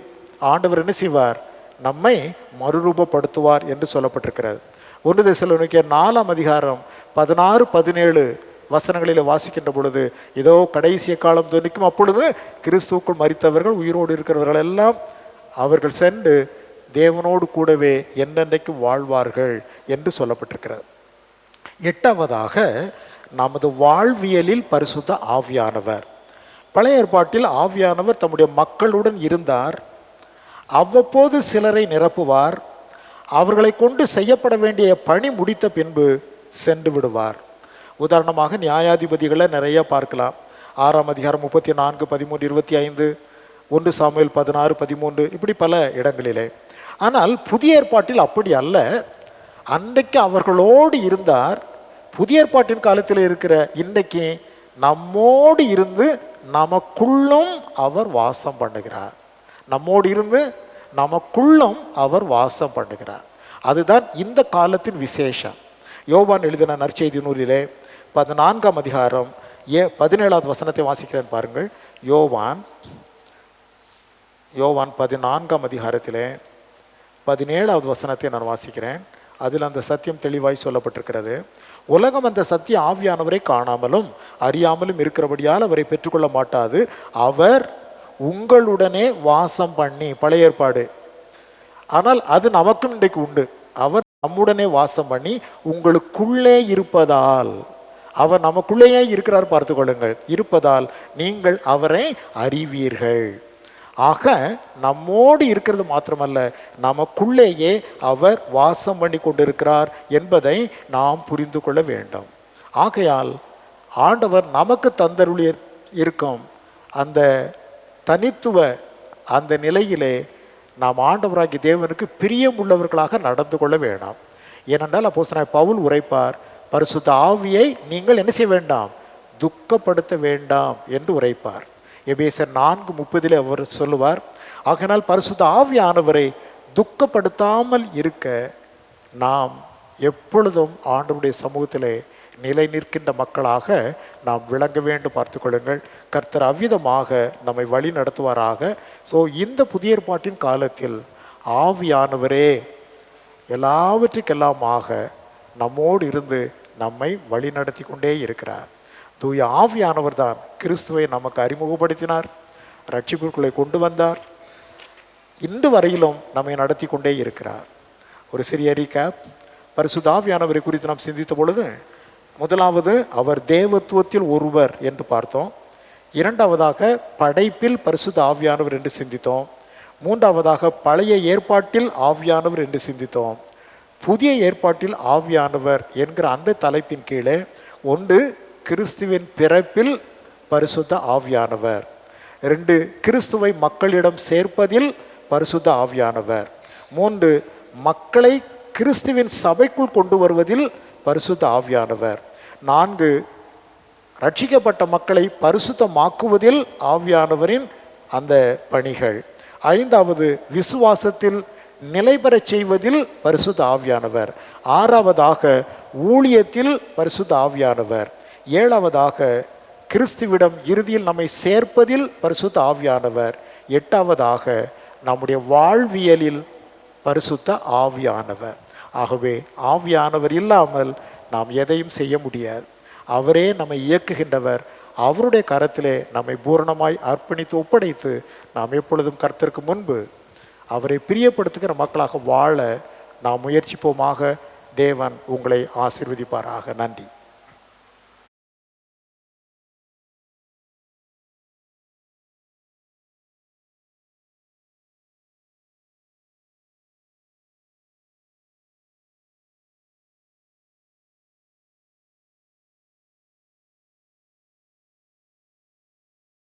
ஆண்டவர் என்ன செய்வார்? நம்மை மறுரூபப்படுத்துவார் என்று சொல்லப்பட்டிருக்கிறது. 1 தெசலோனிக்கேயர் 4ஆம் அதிகாரம் 16-17 வசனங்களில் வாசிக்கின்ற பொழுது, இதோ கடைசிய காலம் துணிக்கும், அப்பொழுது கிறிஸ்துவுக்குள் மரித்தவர்கள் உயிரோடு இருக்கிறவர்கள் எல்லாம் அவர்கள் சென்று தேவனோடு கூடவே என்னென்றைக்கும் வாழ்வார்கள் என்று சொல்லப்பட்டிருக்கிறது. 8ஆவதாக நமது வாழ்வியலில் பரிசுத்த ஆவியானவர். பழைய ஏற்பாட்டில் ஆவியானவர் தம்முடைய மக்களுடன் இருந்தார். அவ்வப்போது சிலரை நிரப்புவார். அவர்களை கொண்டு செய்யப்பட வேண்டிய பணி முடித்த பின்பு சென்று விடுவார். உதாரணமாக நியாயாதிபதிகளை நிறைய பார்க்கலாம். 6ஆம் அதிகாரம் 34, 13, 25, 1 சாமுவேல் 16, 13, இப்படி பல இடங்களிலே. ஆனால் புதிய ஏற்பாட்டில் அப்படி அல்ல. அன்றைக்கு அவர்களோடு இருந்தார். புதிய ஏற்பாட்டின் காலத்தில் இருக்கிற இன்றைக்கு நம்மோடு இருந்து நமக்குள்ளும் அவர் வாசம் பண்ணுகிறார். நம்மோடு இருந்து நமக்குள்ளும் அவர் வாசம் பண்ணுகிறார். அதுதான் இந்த காலத்தின் விசேஷம். யோவான் எழுதின நற்செய்தி நூலிலே 14ஆம் அதிகாரம் 17வது வசனத்தை வாசிக்கிறேன் பாருங்கள். யோவான் 14ஆம் அதிகாரத்திலே 17வது வசனத்தை நான் வாசிக்கிறேன். அதில் அந்த சத்தியம் தெளிவாய் சொல்லப்பட்டிருக்கிறது. உலகம் அந்த சத்திய ஆவியானவரை காணாமலும் அறியாமலும் இருக்கிறபடியால் அவரை பெற்றுக்கொள்ள மாட்டாது. அவர் உங்களுடனே வாசம் பண்ணி, பழைய ஏற்பாடு, ஆனால் அது நமக்கும் இன்றைக்கு உண்டு. அவர் நம்முடனே வாசம் பண்ணி உங்களுக்குள்ளே இருப்பதால், அவர் நமக்குள்ளேயே இருக்கிறார் பார்த்து கொள்ளுங்கள், இருப்பதால் நீங்கள் அவரை அறிவீர்கள். ஆக நம்மோடு இருக்கிறது மாத்திரமல்ல, நமக்குள்ளேயே அவர் வாசம் பண்ணி கொண்டிருக்கிறார் என்பதை நாம் புரிந்து கொள்ள வேண்டும். ஆகையால் ஆண்டவர் நமக்கு தந்தருளி இருக்கும் அந்த தனித்துவ அந்த நிலையிலே நாம் ஆண்டவராகிய தேவனுக்கு பிரியமுள்ளவர்களாக நடந்து கொள்ள வேண்டாம். ஏனென்றால் அப்போஸ்தலனாகிய பவுல் உரைப்பார், பரிசுத்த ஆவியை நீங்கள் என்ன செய்ய வேண்டாம், துக்கப்படுத்த வேண்டாம் என்று உரைப்பார். எபேசியர் 4:30 அவர் சொல்லுவார். ஆகையினால் பரிசுத்த ஆவியானவரை துக்கப்படுத்தாமல் இருக்க நாம் எப்பொழுதும் ஆண்டவருடைய சமூகத்திலே நிலை நிற்கின்ற மக்களாக நாம் விளங்க வேண்டும். பார்த்து கொள்ளுங்கள். கர்த்தர் அவ்விதமாக நம்மை வழி நடத்துவாராக. ஸோ இந்த புதிய ஏற்பாட்டின் காலத்தில் ஆவியானவரே எல்லாவற்றுக்கெல்லாமாக நம்மோடு இருந்து நம்மை வழி நடத்தி கொண்டே இருக்கிறார். தூய ஆவியானவர் தான் கிறிஸ்துவை நமக்கு அறிமுகப்படுத்தினார், ரட்சிப்புக்குள்ளே கொண்டு வந்தார், இன்று வரையிலும் நம்மை நடத்தி கொண்டே இருக்கிறார். ஒரு சிறிய ரீகேப். பரிசுத்த ஆவியானவரை குறித்து நாம் சிந்தித்த பொழுது, முதலாவது அவர் தேவத்துவத்தில் ஒருவர் என்று பார்த்தோம். இரண்டாவதாக படைப்பில் பரிசுத்த ஆவியானவர் என்று சிந்தித்தோம். மூன்றாவதாக பழைய ஏற்பாட்டில் ஆவியானவர் என்று சிந்தித்தோம். புதிய ஏற்பாட்டில் ஆவியானவர் என்கிற அந்த தலைப்பின் கீழே ஒன்று கிறிஸ்துவின் பிறப்பில் பரிசுத்த ஆவியானவர், 2 கிறிஸ்துவை மக்களிடம் சேர்ப்பதில் பரிசுத்த ஆவியானவர், 3 மக்களை கிறிஸ்துவின் சபைக்குள் கொண்டு வருவதில் பரிசுத்த ஆவியானவர், 4 ரட்சிக்கப்பட்ட மக்களை பரிசுத்தமாக்குவதில் ஆவியானவரின் அந்த பணிகள், 5வது விசுவாசத்தில் நிலை பெறச் செய்வதில் பரிசுத்த ஆவியானவர், 6வதாக ஊழியத்தில் பரிசுத்த ஆவியானவர், 7வதாக கிறிஸ்துவிடம் இறுதியில் நம்மை சேர்ப்பதில் பரிசுத்த ஆவியானவர், 8வதாக நம்முடைய வாழ்வியலில் பரிசுத்த ஆவியானவர். ஆகவே ஆவியானவர் இல்லாமல் நாம் எதையும் செய்ய முடியாது. அவரே நம்மை இயக்குகின்றவர். அவருடைய கரத்திலே நம்மை பூரணமாய் அர்ப்பணித்து ஒப்படைத்து நாம் எப்பொழுதும் கர்த்தருக்கு முன்பு அவரை பிரியப்படுத்துகிற மக்களாக வாழ நாம் முயற்சிப்போமாக. தேவன் உங்களை ஆசீர்வதிப்பாராக. நன்றி.